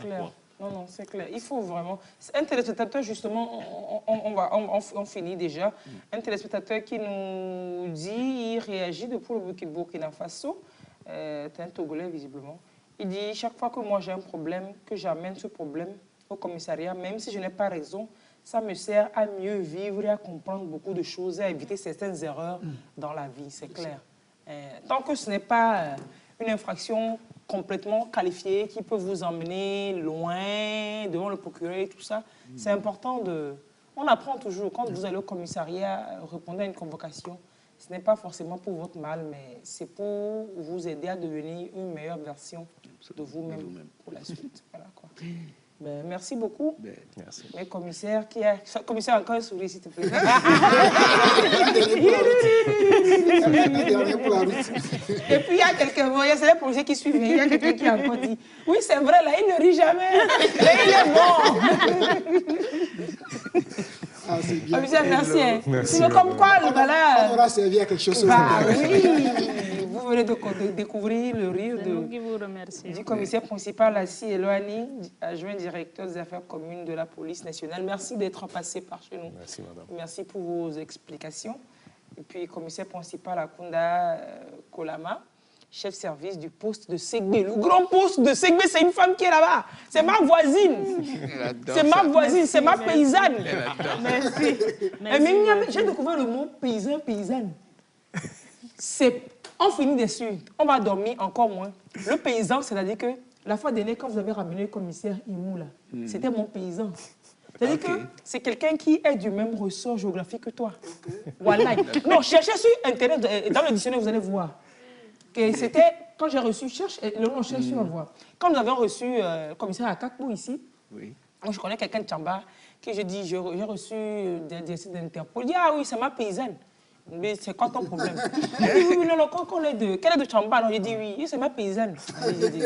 S1: Non, c'est clair. Il faut vraiment... Un téléspectateur, justement, on finit déjà. Un téléspectateur qui nous dit, il réagit depuis le Burkina Faso. C'est un Togolais, visiblement. Il dit, chaque fois que moi j'ai un problème, que j'amène ce problème au commissariat, même si je n'ai pas raison, ça me sert à mieux vivre et à comprendre beaucoup de choses, à éviter certaines erreurs dans la vie, c'est clair. Tant que ce n'est pas une infraction complètement qualifié, qui peut vous emmener loin, devant le procureur et tout ça. C'est important de... On apprend toujours, quand vous allez au commissariat, répondre à une convocation, ce n'est pas forcément pour votre mal, mais c'est pour vous aider à devenir une meilleure version de vous-même pour la suite. Voilà, quoi. Ben, merci beaucoup.
S7: Merci.
S1: Mais commissaire, commissaire, encore un sourire, s'il te plaît. Et puis, il y a quelqu'un, il y a les policiers qui suivent, il y a quelqu'un qui a encore dit, oui, c'est vrai, là, il ne rit jamais, là, il est bon.
S3: Ah, c'est bien.
S1: Commissaire, merci.
S7: Merci.
S1: Sinon, comme quoi, voilà.
S3: On aura servi à quelque chose.
S1: Bah oui. Vous venez de découvrir le rire du commissaire principal Assi Eloani, adjoint directeur des affaires communes de la police nationale. Merci d'être passé par chez nous.
S7: Merci, madame.
S1: Merci pour vos explications. Et puis, commissaire principal Akunda Kolama, chef service du poste de Segbé. Le grand poste de Segbé, c'est une femme qui est là-bas. C'est ma voisine. C'est ma voisine, c'est ma paysanne. Merci. Mais j'ai découvert le mot paysan, paysanne. On finit dessus, on va dormir encore moins. Le paysan, c'est-à-dire que la fois dernière, quand vous avez ramené le commissaire Imou, là, c'était mon paysan. C'est-à-dire que c'est quelqu'un qui est du même ressort géographique que toi. Voilà. Non, cherchez sur Internet, dans le dictionnaire, vous allez voir. C'était, quand j'ai reçu, cherche sur la voix. Quand nous avons reçu le commissaire Akakbou ici, moi je connais quelqu'un de Tchamba, qui je dis, j'ai reçu des sites d'Interpol. Il dit, ah oui, c'est ma paysanne. Mais c'est quoi ton problème? Oui, non, quand on est de... Quelle est de Tchamba? J'ai dit, oui, c'est ma paysanne. Il dit,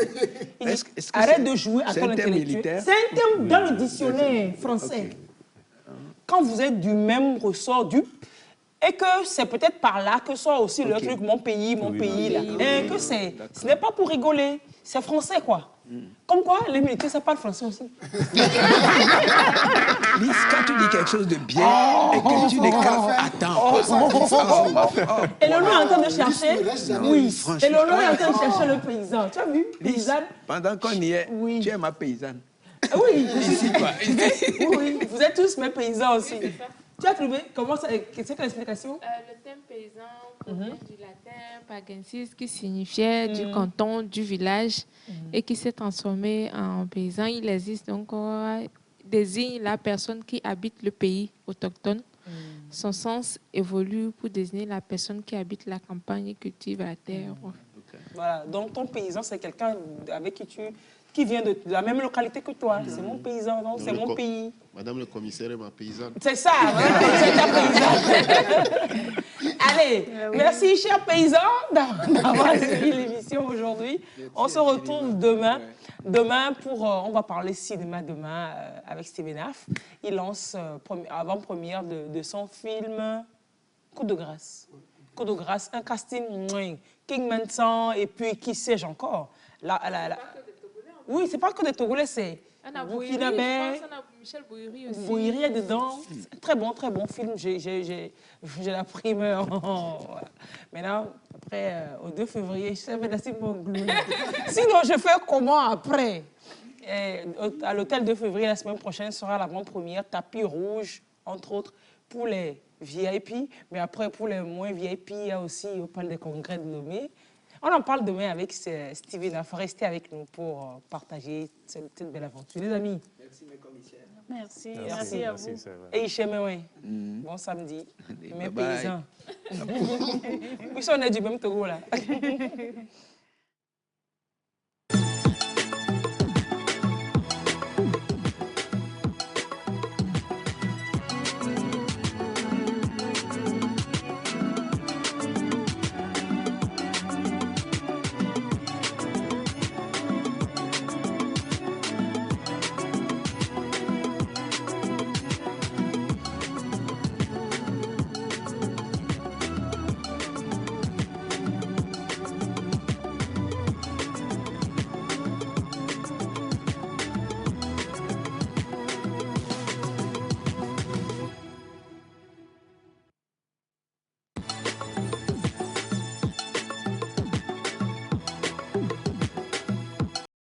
S1: arrête de jouer à ton intellectuel. C'est un terme dans le dictionnaire français. quand vous êtes du même ressort et que c'est peut-être par là que soit aussi le truc mon pays, là. Et que ce n'est pas pour rigoler, c'est français, quoi. Comme quoi, les militaires, ça parle français aussi.
S2: Lise, quand tu dis quelque chose de bien et que tu déclares, attends.
S1: Et Lolo est en train de chercher, et Lolo est en train de chercher le paysan. Tu as vu, paysanne?
S2: Pendant qu'on y est, tu es ma paysanne.
S1: Oui, oui, vous êtes tous mes paysans aussi. Tu as trouvé comment ça, c'est quelle explication?
S4: Le terme paysan provient du latin pagensis qui signifiait du canton, du village et qui s'est transformé en paysan. Il existe donc désigne la personne qui habite le pays autochtone. Son sens évolue pour désigner la personne qui habite la campagne et cultive la terre.
S1: Voilà, donc ton paysan, c'est quelqu'un avec qui vient de la même localité que toi. C'est mon paysan, donc c'est mon pays.
S6: Madame le commissaire est ma paysanne.
S1: C'est ça, c'est ta paysanne. Allez, merci chers paysans d'avoir suivi l'émission aujourd'hui. On se retrouve demain. Demain, on va parler cinéma demain avec Steven Aff. Il lance avant-première de son film Coup de grâce. Coup de grâce, un casting King Manson et puis qui sais-je encore. Oui, c'est pas que des Togolais, c'est Burkinabé.
S4: Michel Bouiri aussi.
S1: Bouiri est dedans. Très bon film. J'ai la primeur. Maintenant, après, au 2 février, je savais sinon, je fais comment après? À l'hôtel 2 février, la semaine prochaine, sera l'avant-première, tapis rouge, entre autres, pour les VIP. Mais après, pour les moins VIP, il y a aussi au Palais des Congrès de Lomé. On en parle demain avec Steven. Il faut rester avec nous pour partager cette belle aventure. Les amis.
S2: Merci, mes commissaires.
S5: Merci à vous.
S1: Et Ichemewe, bon samedi. Mes paysans. Puis on est du même Togo là.